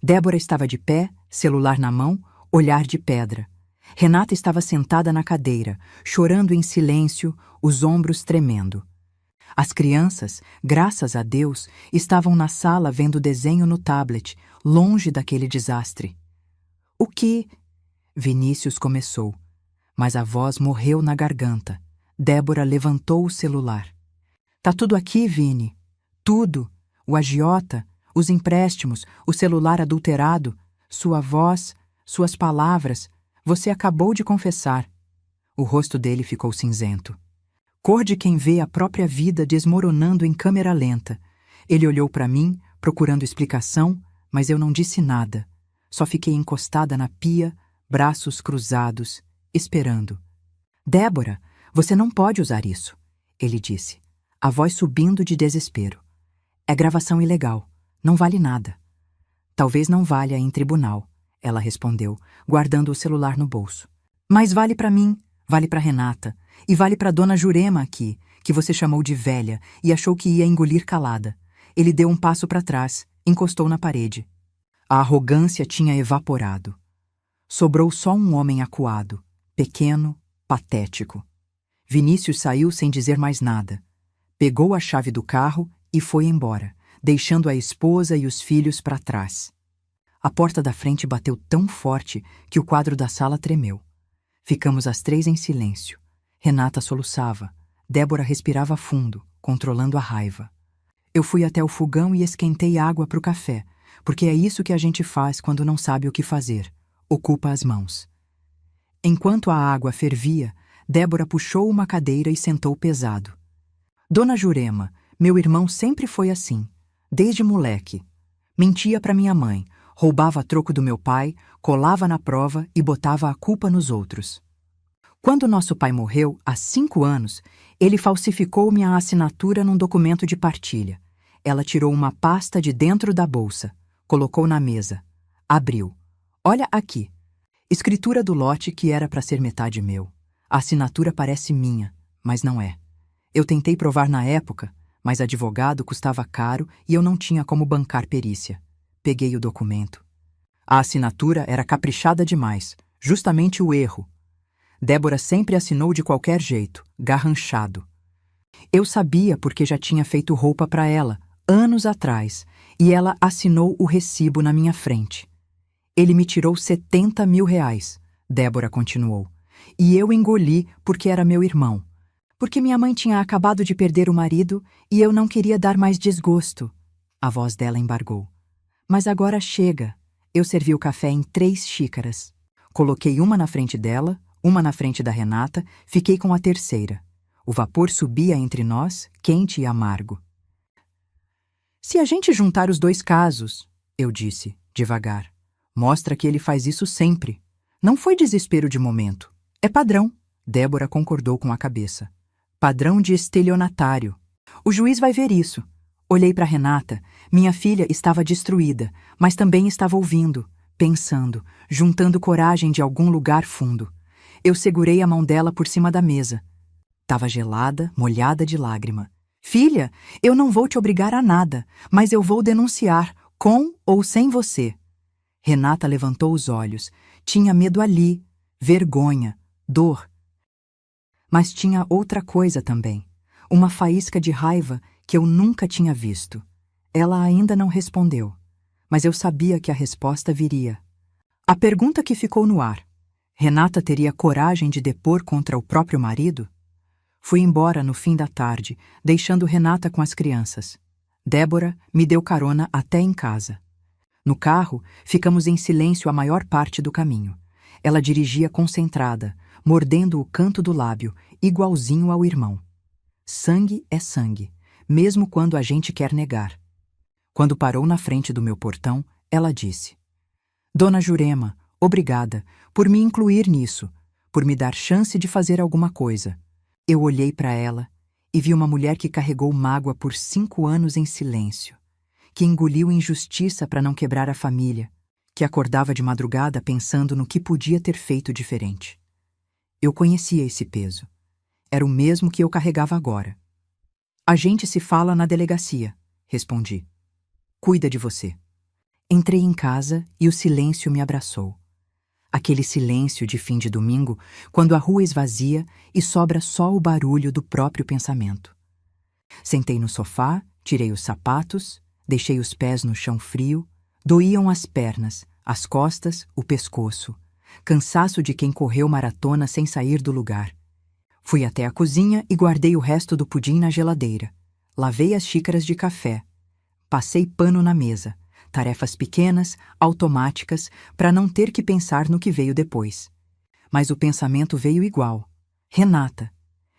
Débora estava de pé, celular na mão, olhar de pedra. Renata estava sentada na cadeira, chorando em silêncio, os ombros tremendo. As crianças, graças a Deus, estavam na sala vendo desenho no tablet, longe daquele desastre. "O que?" Vinícius começou, mas a voz morreu na garganta. Débora levantou o celular. "Tá tudo aqui, Vini. Tudo. O agiota, os empréstimos, o celular adulterado, sua voz, suas palavras. Você acabou de confessar." O rosto dele ficou cinzento. Cor de quem vê a própria vida desmoronando em câmera lenta. Ele olhou para mim, procurando explicação, mas eu não disse nada. Só fiquei encostada na pia, braços cruzados, esperando. "Débora, você não pode usar isso," ele disse, a voz subindo de desespero. "É gravação ilegal. Não vale nada." "Talvez não valha em tribunal," ela respondeu, guardando o celular no bolso. "Mas vale para mim, vale para Renata, e vale para Dona Jurema aqui, que você chamou de velha e achou que ia engolir calada." Ele deu um passo para trás, encostou na parede. A arrogância tinha evaporado. Sobrou só um homem acuado, pequeno, patético. Vinícius saiu sem dizer mais nada. Pegou a chave do carro e foi embora, deixando a esposa e os filhos para trás. A porta da frente bateu tão forte que o quadro da sala tremeu. Ficamos as três em silêncio. Renata soluçava. Débora respirava fundo, controlando a raiva. Eu fui até o fogão e esquentei água para o café, porque é isso que a gente faz quando não sabe o que fazer. Ocupa as mãos. Enquanto a água fervia, Débora puxou uma cadeira e sentou pesado. "Dona Jurema, meu irmão sempre foi assim, desde moleque. Mentia para minha mãe, roubava troco do meu pai, colava na prova e botava a culpa nos outros. Quando nosso pai morreu, há 5 anos, ele falsificou minha assinatura num documento de partilha. Ela tirou uma pasta de dentro da bolsa, colocou na mesa, abriu. Olha aqui. Escritura do lote que era para ser metade meu. A assinatura parece minha, mas não é. Eu tentei provar na época, mas advogado custava caro e eu não tinha como bancar perícia. Peguei o documento. A assinatura era caprichada demais, justamente o erro. Débora sempre assinou de qualquer jeito, garranchado. Eu sabia porque já tinha feito roupa para ela, anos atrás, e ela assinou o recibo na minha frente. Ele me tirou 70 mil reais, Débora continuou. E eu engoli porque era meu irmão. Porque minha mãe tinha acabado de perder o marido e eu não queria dar mais desgosto. A voz dela embargou. Mas agora chega. Eu servi o café em 3 xícaras. Coloquei uma na frente dela, uma na frente da Renata, fiquei com a terceira. O vapor subia entre nós, quente e amargo. Se a gente juntar os 2 casos, eu disse, devagar, mostra que ele faz isso sempre. Não foi desespero de momento. É padrão. Débora concordou com a cabeça. Padrão de estelionatário. O juiz vai ver isso. Olhei para Renata. Minha filha estava destruída, mas também estava ouvindo, pensando, juntando coragem de algum lugar fundo. Eu segurei a mão dela por cima da mesa. Tava gelada, molhada de lágrima. Filha, eu não vou te obrigar a nada, mas eu vou denunciar, com ou sem você. Renata levantou os olhos. Tinha medo ali, vergonha, dor. Mas tinha outra coisa também. Uma faísca de raiva que eu nunca tinha visto. Ela ainda não respondeu, mas eu sabia que a resposta viria. A pergunta que ficou no ar: Renata teria coragem de depor contra o próprio marido? Fui embora no fim da tarde, deixando Renata com as crianças. Débora me deu carona até em casa. No carro, ficamos em silêncio a maior parte do caminho. Ela dirigia concentrada, mordendo o canto do lábio, igualzinho ao irmão. Sangue é sangue, mesmo quando a gente quer negar. Quando parou na frente do meu portão, ela disse: Dona Jurema, obrigada por me incluir nisso, por me dar chance de fazer alguma coisa. Eu olhei para ela e vi uma mulher que carregou mágoa por 5 anos em silêncio, que engoliu injustiça para não quebrar a família, que acordava de madrugada pensando no que podia ter feito diferente. Eu conhecia esse peso. Era o mesmo que eu carregava agora. A gente se fala na delegacia, respondi. Cuida de você. Entrei em casa e o silêncio me abraçou. Aquele silêncio de fim de domingo, quando a rua esvazia e sobra só o barulho do próprio pensamento. Sentei no sofá, tirei os sapatos, deixei os pés no chão frio, doíam as pernas, as costas, o pescoço. Cansaço de quem correu maratona sem sair do lugar. Fui até a cozinha e guardei o resto do pudim na geladeira. Lavei as xícaras de café. Passei pano na mesa. Tarefas pequenas, automáticas, para não ter que pensar no que veio depois. Mas o pensamento veio igual. Renata,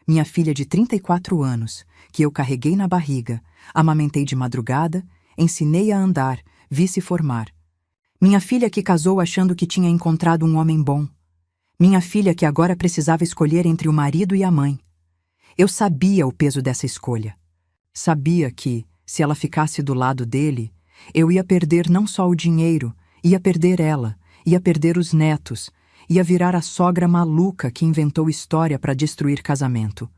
minha filha de 34 anos, que eu carreguei na barriga, amamentei de madrugada, ensinei a andar, vi se formar. Minha filha que casou achando que tinha encontrado um homem bom. Minha filha que agora precisava escolher entre o marido e a mãe. Eu sabia o peso dessa escolha. Sabia que, se ela ficasse do lado dele, eu ia perder não só o dinheiro, ia perder ela, ia perder os netos, ia virar a sogra maluca que inventou história para destruir casamento.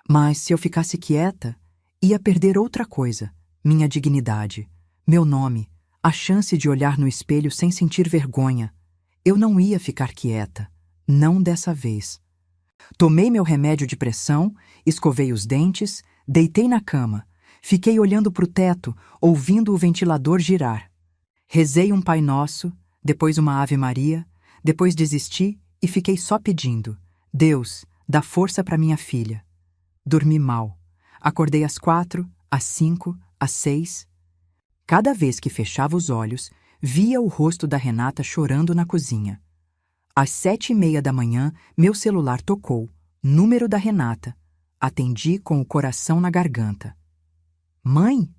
Mas se eu ficasse quieta, ia perder outra coisa, minha dignidade, meu nome, a chance de olhar no espelho sem sentir vergonha. Eu não ia ficar quieta, não dessa vez. Tomei meu remédio de pressão, escovei os dentes, deitei na cama. Fiquei olhando para o teto, ouvindo o ventilador girar. Rezei um Pai Nosso, depois uma Ave Maria, depois desisti e fiquei só pedindo: Deus, dá força para minha filha. Dormi mal. Acordei às 4, às 5, às 6. Cada vez que fechava os olhos, via o rosto da Renata chorando na cozinha. Às 7:30 da manhã, meu celular tocou. Número da Renata. Atendi com o coração na garganta. Mãe?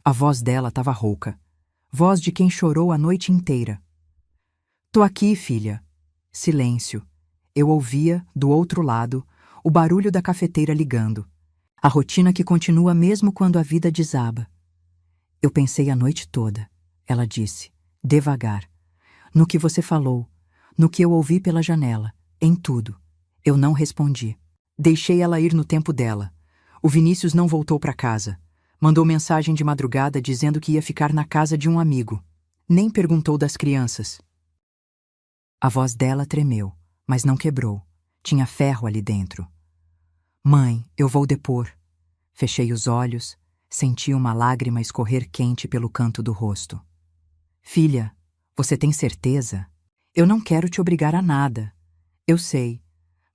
A voz dela estava rouca. Voz de quem chorou a noite inteira. Tô aqui, filha. Silêncio. Eu ouvia, do outro lado, o barulho da cafeteira ligando. A rotina que continua mesmo quando a vida desaba. Eu pensei a noite toda, ela disse, devagar. No que você falou, no que eu ouvi pela janela, em tudo. Eu não respondi. Deixei ela ir no tempo dela. O Vinícius não voltou para casa. Mandou mensagem de madrugada dizendo que ia ficar na casa de um amigo. Nem perguntou das crianças. A voz dela tremeu, mas não quebrou. Tinha ferro ali dentro. Mãe, eu vou depor. Fechei os olhos, senti uma lágrima escorrer quente pelo canto do rosto. Filha, você tem certeza? Eu não quero te obrigar a nada. Eu sei,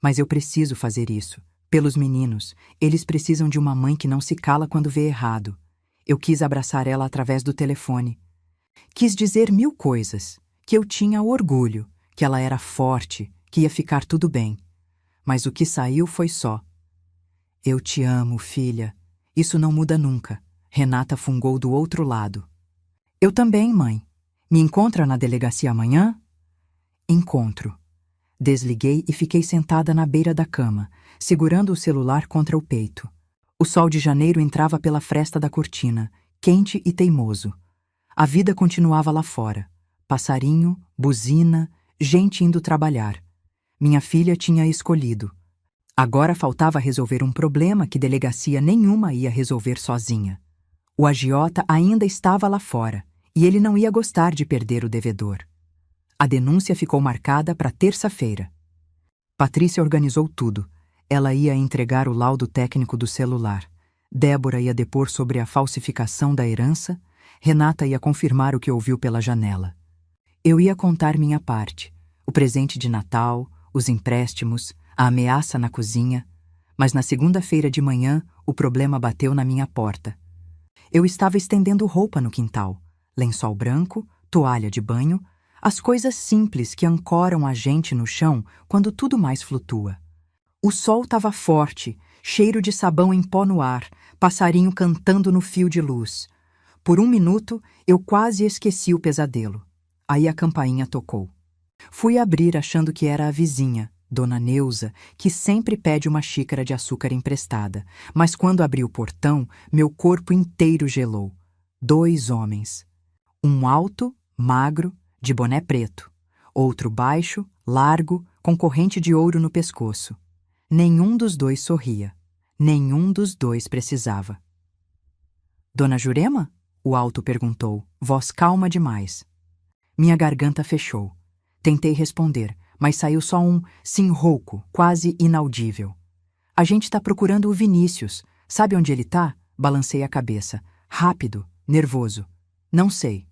mas eu preciso fazer isso. Pelos meninos, eles precisam de uma mãe que não se cala quando vê errado. Eu quis abraçar ela através do telefone. Quis dizer 1000 coisas, que eu tinha orgulho, que ela era forte, que ia ficar tudo bem. Mas o que saiu foi só: eu te amo, filha. Isso não muda nunca. Renata fungou do outro lado. Eu também, mãe. Me encontra na delegacia amanhã? Encontro. Desliguei e fiquei sentada na beira da cama, segurando o celular contra o peito. O sol de janeiro entrava pela fresta da cortina, quente e teimoso. A vida continuava lá fora. Passarinho, buzina, gente indo trabalhar. Minha filha tinha escolhido. Agora faltava resolver um problema que delegacia nenhuma ia resolver sozinha. O agiota ainda estava lá fora, e ele não ia gostar de perder o devedor. A denúncia ficou marcada para terça-feira. Patrícia organizou tudo. Ela ia entregar o laudo técnico do celular. Débora ia depor sobre a falsificação da herança. Renata ia confirmar o que ouviu pela janela. Eu ia contar minha parte. O presente de Natal, os empréstimos, a ameaça na cozinha. Mas na segunda-feira de manhã, o problema bateu na minha porta. Eu estava estendendo roupa no quintal. Lençol branco, toalha de banho, as coisas simples que ancoram a gente no chão quando tudo mais flutua. O sol estava forte, cheiro de sabão em pó no ar, passarinho cantando no fio de luz. Por um minuto, eu quase esqueci o pesadelo. Aí a campainha tocou. Fui abrir achando que era a vizinha, Dona Neuza, que sempre pede uma xícara de açúcar emprestada. Mas quando abri o portão, meu corpo inteiro gelou. 2 homens. Um alto, magro, de boné preto. Outro baixo, largo, com corrente de ouro no pescoço. Nenhum dos 2 sorria. Nenhum dos 2 precisava. Dona Jurema? O alto perguntou, voz calma demais. Minha garganta fechou. Tentei responder, mas saiu só um sim rouco, quase inaudível. A gente tá procurando o Vinícius. Sabe onde ele tá? Balancei a cabeça. Rápido, nervoso. Não sei.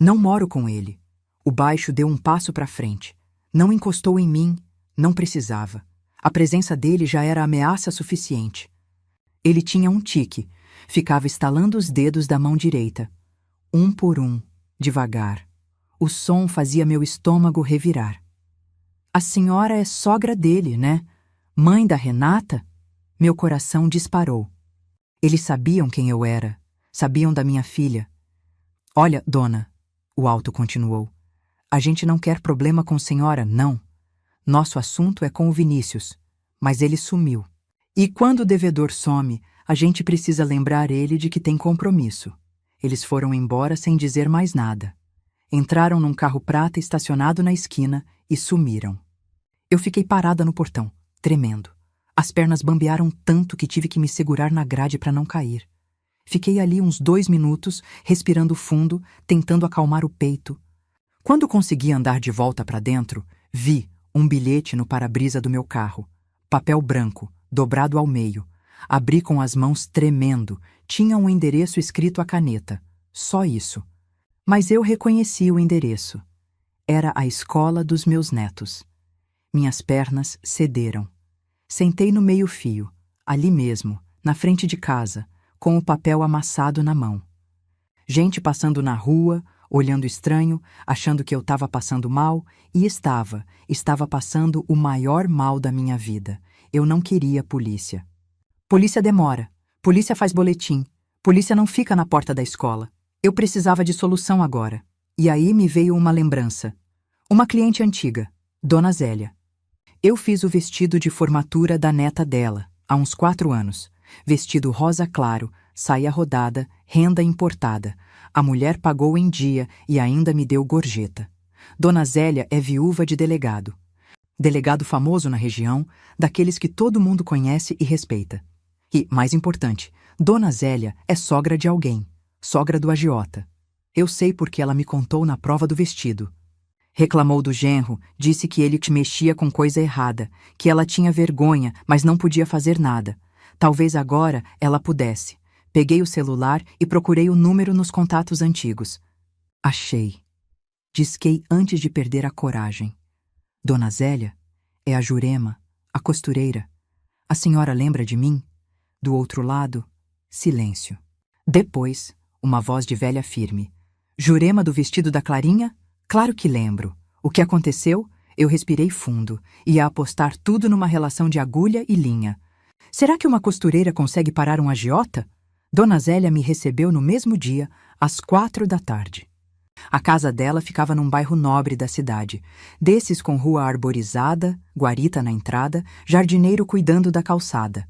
Não moro com ele. O baixo deu um passo para frente. Não encostou em mim. Não precisava. A presença dele já era ameaça suficiente. Ele tinha um tique. Ficava estalando os dedos da mão direita. Um por um, devagar. O som fazia meu estômago revirar. A senhora é sogra dele, né? Mãe da Renata? Meu coração disparou. Eles sabiam quem eu era. Sabiam da minha filha. Olha, dona, o alto continuou. A gente não quer problema com a senhora, não. Nosso assunto é com o Vinícius. Mas ele sumiu. E quando o devedor some, a gente precisa lembrar ele de que tem compromisso. Eles foram embora sem dizer mais nada. Entraram num carro prata estacionado na esquina e sumiram. Eu fiquei parada no portão, tremendo. As pernas bambearam tanto que tive que me segurar na grade para não cair. Fiquei ali uns 2 minutos, respirando fundo, tentando acalmar o peito. Quando consegui andar de volta para dentro, vi um bilhete no para-brisa do meu carro. Papel branco, dobrado ao meio. Abri com as mãos tremendo. Tinha um endereço escrito à caneta. Só isso. Mas eu reconheci o endereço. Era a escola dos meus netos. Minhas pernas cederam. Sentei no meio-fio, ali mesmo, na frente de casa, com o papel amassado na mão. Gente passando na rua, olhando estranho, achando que eu estava passando mal, e estava passando o maior mal da minha vida. Eu não queria polícia. Polícia demora, polícia faz boletim, polícia não fica na porta da escola. Eu precisava de solução agora. E aí me veio uma lembrança. Uma cliente antiga, Dona Zélia. Eu fiz o vestido de formatura da neta dela, há uns 4 anos. Vestido rosa claro, saia rodada, renda importada. A mulher pagou em dia e ainda me deu gorjeta. Dona Zélia é viúva de delegado. Delegado famoso na região, daqueles que todo mundo conhece e respeita. E, mais importante, Dona Zélia é sogra de alguém. Sogra do agiota. Eu sei porque ela me contou na prova do vestido. Reclamou do genro, disse que ele te mexia com coisa errada, que ela tinha vergonha, mas não podia fazer nada. Talvez agora ela pudesse. Peguei o celular e procurei o número nos contatos antigos. Achei. Disquei antes de perder a coragem. Dona Zélia? É a Jurema, a costureira. A senhora lembra de mim? Do outro lado, silêncio. Depois, uma voz de velha firme. Jurema do vestido da Clarinha? Claro que lembro. O que aconteceu? Eu respirei fundo. Ia apostar tudo numa relação de agulha e linha. Será que uma costureira consegue parar um agiota? Dona Zélia me recebeu no mesmo dia, às 4 da tarde. A casa dela ficava num bairro nobre da cidade, desses com rua arborizada, guarita na entrada, jardineiro cuidando da calçada.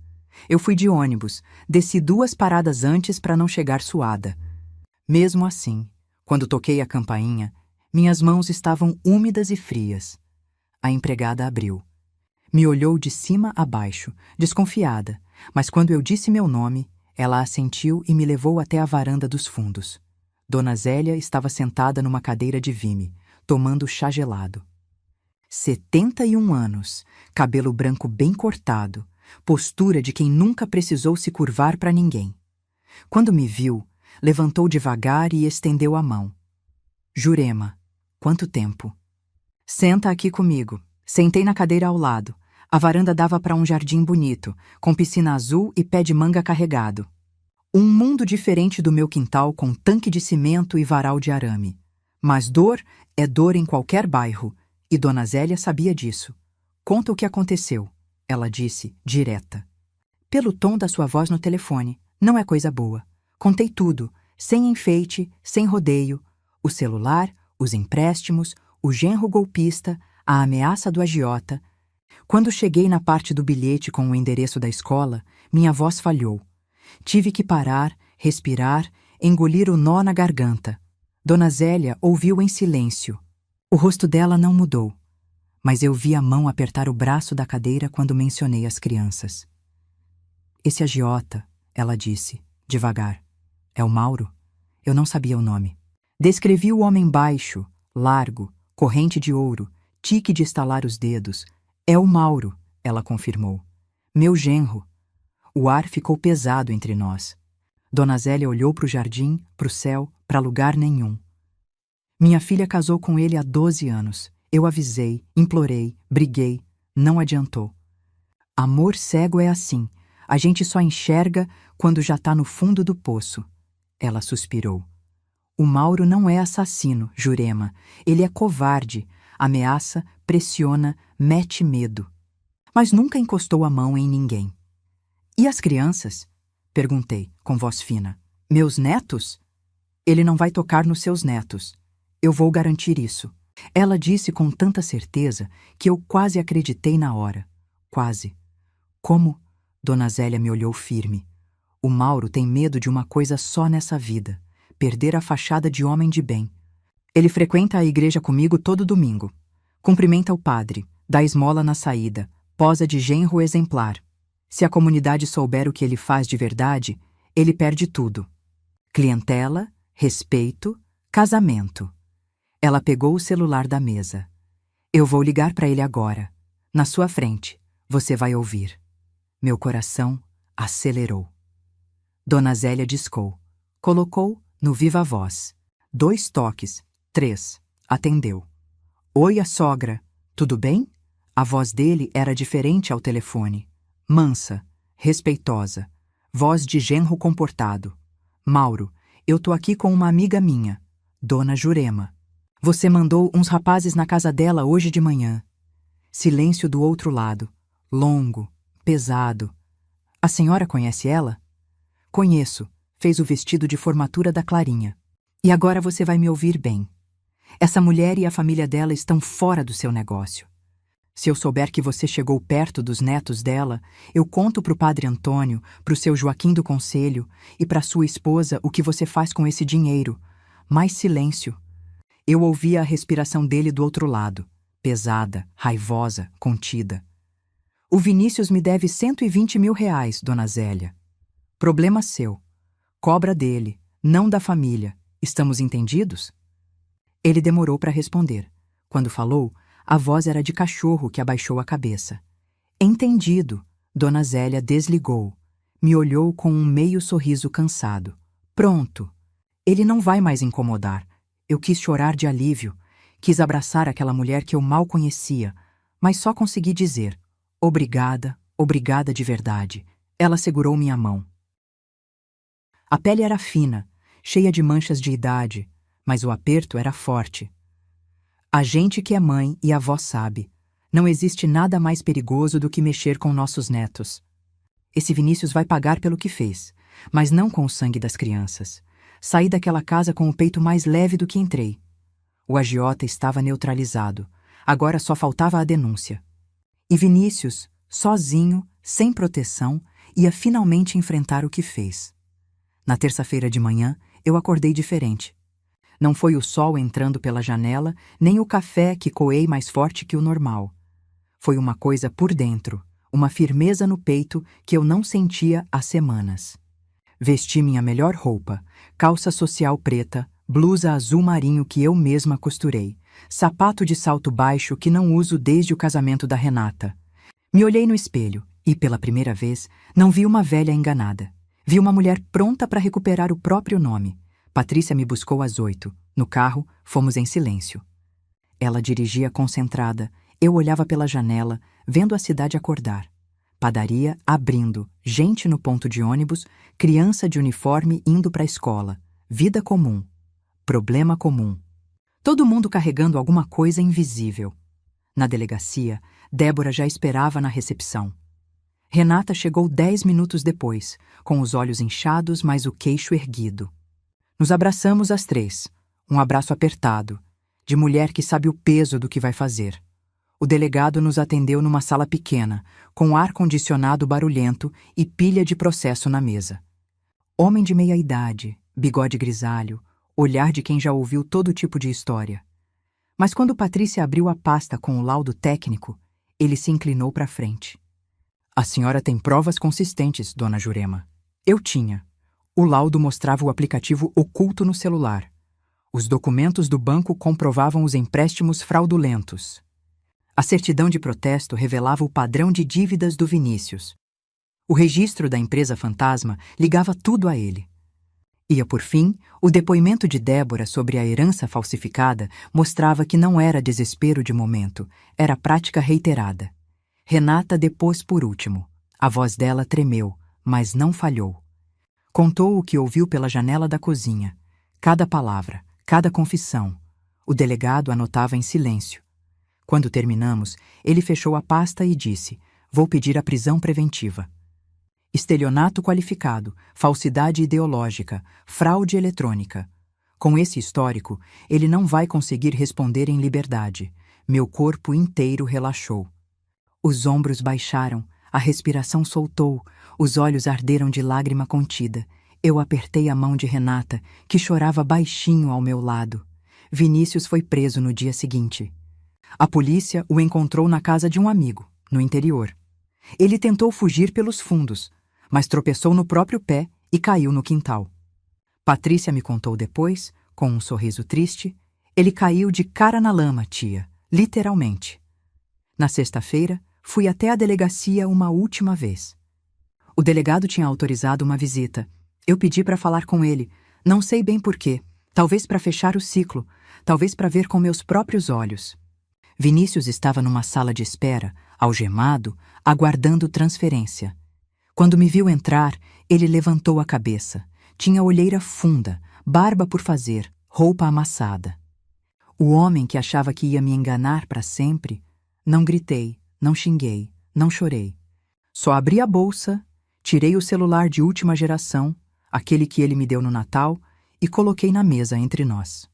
Eu fui de ônibus, desci 2 paradas antes para não chegar suada. Mesmo assim, quando toquei a campainha, minhas mãos estavam úmidas e frias. A empregada abriu. Me olhou de cima a baixo, desconfiada, mas quando eu disse meu nome, ela assentiu e me levou até a varanda dos fundos. Dona Zélia estava sentada numa cadeira de vime, tomando chá gelado. 71 anos, cabelo branco bem cortado, postura de quem nunca precisou se curvar para ninguém. Quando me viu, levantou devagar e estendeu a mão. Jurema, quanto tempo? Senta aqui comigo. Sentei na cadeira ao lado. A varanda dava para um jardim bonito, com piscina azul e pé de manga carregado. Um mundo diferente do meu quintal com tanque de cimento e varal de arame. Mas dor é dor em qualquer bairro, e Dona Zélia sabia disso. Conta o que aconteceu, ela disse, direta. Pelo tom da sua voz no telefone, não é coisa boa. Contei tudo, sem enfeite, sem rodeio, o celular, os empréstimos, o genro golpista, a ameaça do agiota. Quando cheguei na parte do bilhete com o endereço da escola, minha voz falhou. Tive que parar, respirar, engolir o nó na garganta. Dona Zélia ouviu em silêncio. O rosto dela não mudou, mas eu vi a mão apertar o braço da cadeira quando mencionei as crianças. Esse agiota, ela disse, devagar. É o Mauro? Eu não sabia o nome. Descrevi o homem baixo, largo, corrente de ouro, tique de estalar os dedos. É o Mauro, ela confirmou. Meu genro. O ar ficou pesado entre nós. Dona Zélia olhou para o jardim, para o céu, para lugar nenhum. Minha filha casou com ele há 12 anos. Eu avisei, implorei, briguei. Não adiantou. Amor cego é assim. A gente só enxerga quando já está no fundo do poço. Ela suspirou. O Mauro não é assassino, Jurema. Ele é covarde. Ameaça, pressiona, mete medo. Mas nunca encostou a mão em ninguém. E as crianças? Perguntei, com voz fina. Meus netos? Ele não vai tocar nos seus netos. Eu vou garantir isso. Ela disse com tanta certeza que eu quase acreditei na hora. Quase. Como? Dona Zélia me olhou firme. O Mauro tem medo de uma coisa só nessa vida: perder a fachada de homem de bem. Ele frequenta a igreja comigo todo domingo. Cumprimenta o padre, dá esmola na saída, posa de genro exemplar. Se a comunidade souber o que ele faz de verdade, ele perde tudo. Clientela, respeito, casamento. Ela pegou o celular da mesa. Eu vou ligar para ele agora. Na sua frente, você vai ouvir. Meu coração acelerou. Dona Zélia discou. Colocou no viva voz. 2 toques, 3. Atendeu. Oi, a sogra. Tudo bem? A voz dele era diferente ao telefone. Mansa, respeitosa. Voz de genro comportado. Mauro, eu tô aqui com uma amiga minha, Dona Jurema. Você mandou uns rapazes na casa dela hoje de manhã. Silêncio do outro lado. Longo, pesado. A senhora conhece ela? Conheço. Fez o vestido de formatura da Clarinha. E agora você vai me ouvir bem. Essa mulher e a família dela estão fora do seu negócio. Se eu souber que você chegou perto dos netos dela, eu conto pro padre Antônio, pro seu Joaquim do Conselho e pra sua esposa o que você faz com esse dinheiro. Mais silêncio. Eu ouvia a respiração dele do outro lado, pesada, raivosa, contida. O Vinícius me deve 120 mil reais, Dona Zélia. Problema seu. Cobra dele, não da família. Estamos entendidos? Ele demorou para responder. Quando falou, a voz era de cachorro que abaixou a cabeça. Entendido. Dona Zélia desligou. Me olhou com um meio sorriso cansado. Pronto. Ele não vai mais incomodar. Eu quis chorar de alívio. Quis abraçar aquela mulher que eu mal conhecia, mas só consegui dizer: obrigada, obrigada de verdade. Ela segurou minha mão. A pele era fina, cheia de manchas de idade, mas o aperto era forte. A gente que é mãe e avó sabe, não existe nada mais perigoso do que mexer com nossos netos. Esse Vinícius vai pagar pelo que fez, mas não com o sangue das crianças. Saí daquela casa com o peito mais leve do que entrei. O agiota estava neutralizado. Agora só faltava a denúncia. E Vinícius, sozinho, sem proteção, ia finalmente enfrentar o que fez. Na terça-feira de manhã, eu acordei diferente. Não foi o sol entrando pela janela, nem o café que coei mais forte que o normal. Foi uma coisa por dentro, uma firmeza no peito que eu não sentia há semanas. Vesti minha melhor roupa, calça social preta, blusa azul marinho que eu mesma costurei, sapato de salto baixo que não uso desde o casamento da Renata. Me olhei no espelho e, pela primeira vez, não vi uma velha enganada. Vi uma mulher pronta para recuperar o próprio nome. Patrícia me buscou às 8. No carro, fomos em silêncio. Ela dirigia concentrada. Eu olhava pela janela, vendo a cidade acordar. Padaria abrindo, gente no ponto de ônibus, criança de uniforme indo para a escola. Vida comum. Problema comum. Todo mundo carregando alguma coisa invisível. Na delegacia, Débora já esperava na recepção. Renata chegou 10 minutos depois, com os olhos inchados, mas o queixo erguido. Nos abraçamos as três, um abraço apertado, de mulher que sabe o peso do que vai fazer. O delegado nos atendeu numa sala pequena, com ar-condicionado barulhento e pilha de processo na mesa. Homem de meia idade, bigode grisalho, olhar de quem já ouviu todo tipo de história. Mas quando Patrícia abriu a pasta com o laudo técnico, ele se inclinou para frente. A senhora tem provas consistentes, dona Jurema. Eu tinha. O laudo mostrava o aplicativo oculto no celular. Os documentos do banco comprovavam os empréstimos fraudulentos. A certidão de protesto revelava o padrão de dívidas do Vinícius. O registro da empresa fantasma ligava tudo a ele. E, por fim, o depoimento de Débora sobre a herança falsificada mostrava que não era desespero de momento, era prática reiterada. Renata depôs por último. A voz dela tremeu, mas não falhou. Contou o que ouviu pela janela da cozinha. Cada palavra, cada confissão. O delegado anotava em silêncio. Quando terminamos, ele fechou a pasta e disse: "Vou pedir a prisão preventiva. Estelionato qualificado, falsidade ideológica, fraude eletrônica. Com esse histórico, ele não vai conseguir responder em liberdade." Meu corpo inteiro relaxou. Os ombros baixaram, a respiração soltou, os olhos arderam de lágrima contida. Eu apertei a mão de Renata, que chorava baixinho ao meu lado. Vinícius foi preso no dia seguinte. A polícia o encontrou na casa de um amigo, no interior. Ele tentou fugir pelos fundos, mas tropeçou no próprio pé e caiu no quintal. Patrícia me contou depois, com um sorriso triste: "Ele caiu de cara na lama, tia, literalmente." Na sexta-feira, fui até a delegacia uma última vez. O delegado tinha autorizado uma visita. Eu pedi para falar com ele, não sei bem porquê, talvez para fechar o ciclo, talvez para ver com meus próprios olhos. Vinícius estava numa sala de espera, algemado, aguardando transferência. Quando me viu entrar, ele levantou a cabeça. Tinha olheira funda, barba por fazer, roupa amassada. O homem que achava que ia me enganar para sempre. Não gritei, não xinguei, não chorei. Só abri a bolsa, tirei o celular de última geração, aquele que ele me deu no Natal, e coloquei na mesa entre nós.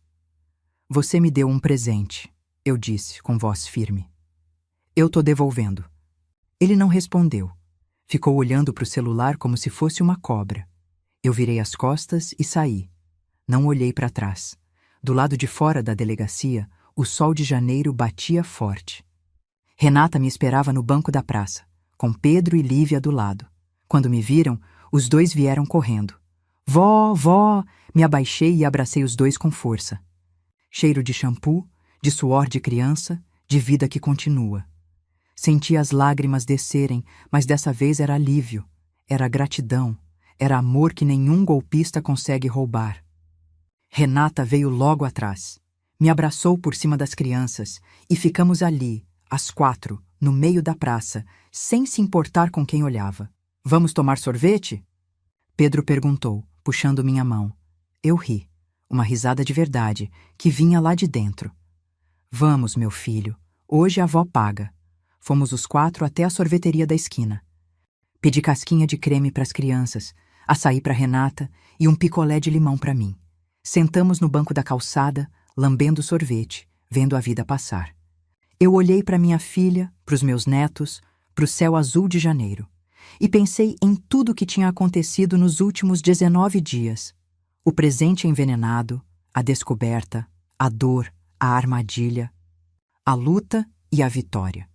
"Você me deu um presente", eu disse com voz firme. "Eu tô devolvendo." Ele não respondeu. Ficou olhando para o celular como se fosse uma cobra. Eu virei as costas e saí. Não olhei para trás. Do lado de fora da delegacia, o sol de janeiro batia forte. Renata me esperava no banco da praça, com Pedro e Lívia do lado. Quando me viram, os dois vieram correndo. "Vó, vó!" Me abaixei e abracei os dois com força. Cheiro de shampoo, de suor de criança, de vida que continua. Senti as lágrimas descerem, mas dessa vez era alívio, era gratidão, era amor que nenhum golpista consegue roubar. Renata veio logo atrás, me abraçou por cima das crianças e ficamos ali, às 4, no meio da praça, sem se importar com quem olhava. "Vamos tomar sorvete?" Pedro perguntou, puxando minha mão. Eu ri, uma risada de verdade, que vinha lá de dentro. "Vamos, meu filho, hoje a avó paga." Fomos os 4 até a sorveteria da esquina. Pedi casquinha de creme para as crianças, açaí para Renata e um picolé de limão para mim. Sentamos no banco da calçada, lambendo sorvete, vendo a vida passar. Eu olhei para minha filha, para os meus netos, para o céu azul de janeiro, e pensei em tudo o que tinha acontecido nos últimos 19 dias. O presente envenenado, a descoberta, a dor, a armadilha, a luta e a vitória.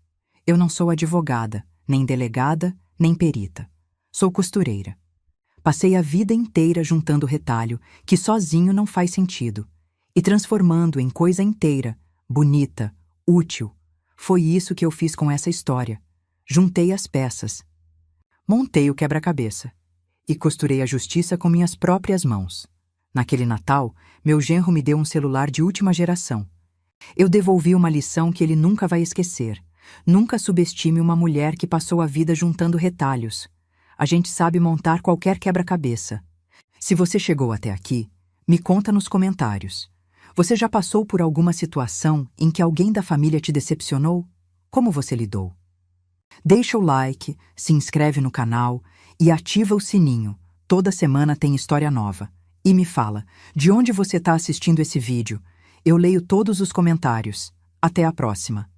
Eu não sou advogada, nem delegada, nem perita. Sou costureira. Passei a vida inteira juntando retalho, que sozinho não faz sentido, e transformando em coisa inteira, bonita, útil. Foi isso que eu fiz com essa história. Juntei as peças. Montei o quebra-cabeça. E costurei a justiça com minhas próprias mãos. Naquele Natal, meu genro me deu um celular de última geração. Eu devolvi uma lição que ele nunca vai esquecer. Nunca subestime uma mulher que passou a vida juntando retalhos. A gente sabe montar qualquer quebra-cabeça. Se você chegou até aqui, me conta nos comentários. Você já passou por alguma situação em que alguém da família te decepcionou? Como você lidou? Deixa o like, se inscreve no canal e ativa o sininho. Toda semana tem história nova. E me fala, de onde você está assistindo esse vídeo? Eu leio todos os comentários. Até a próxima.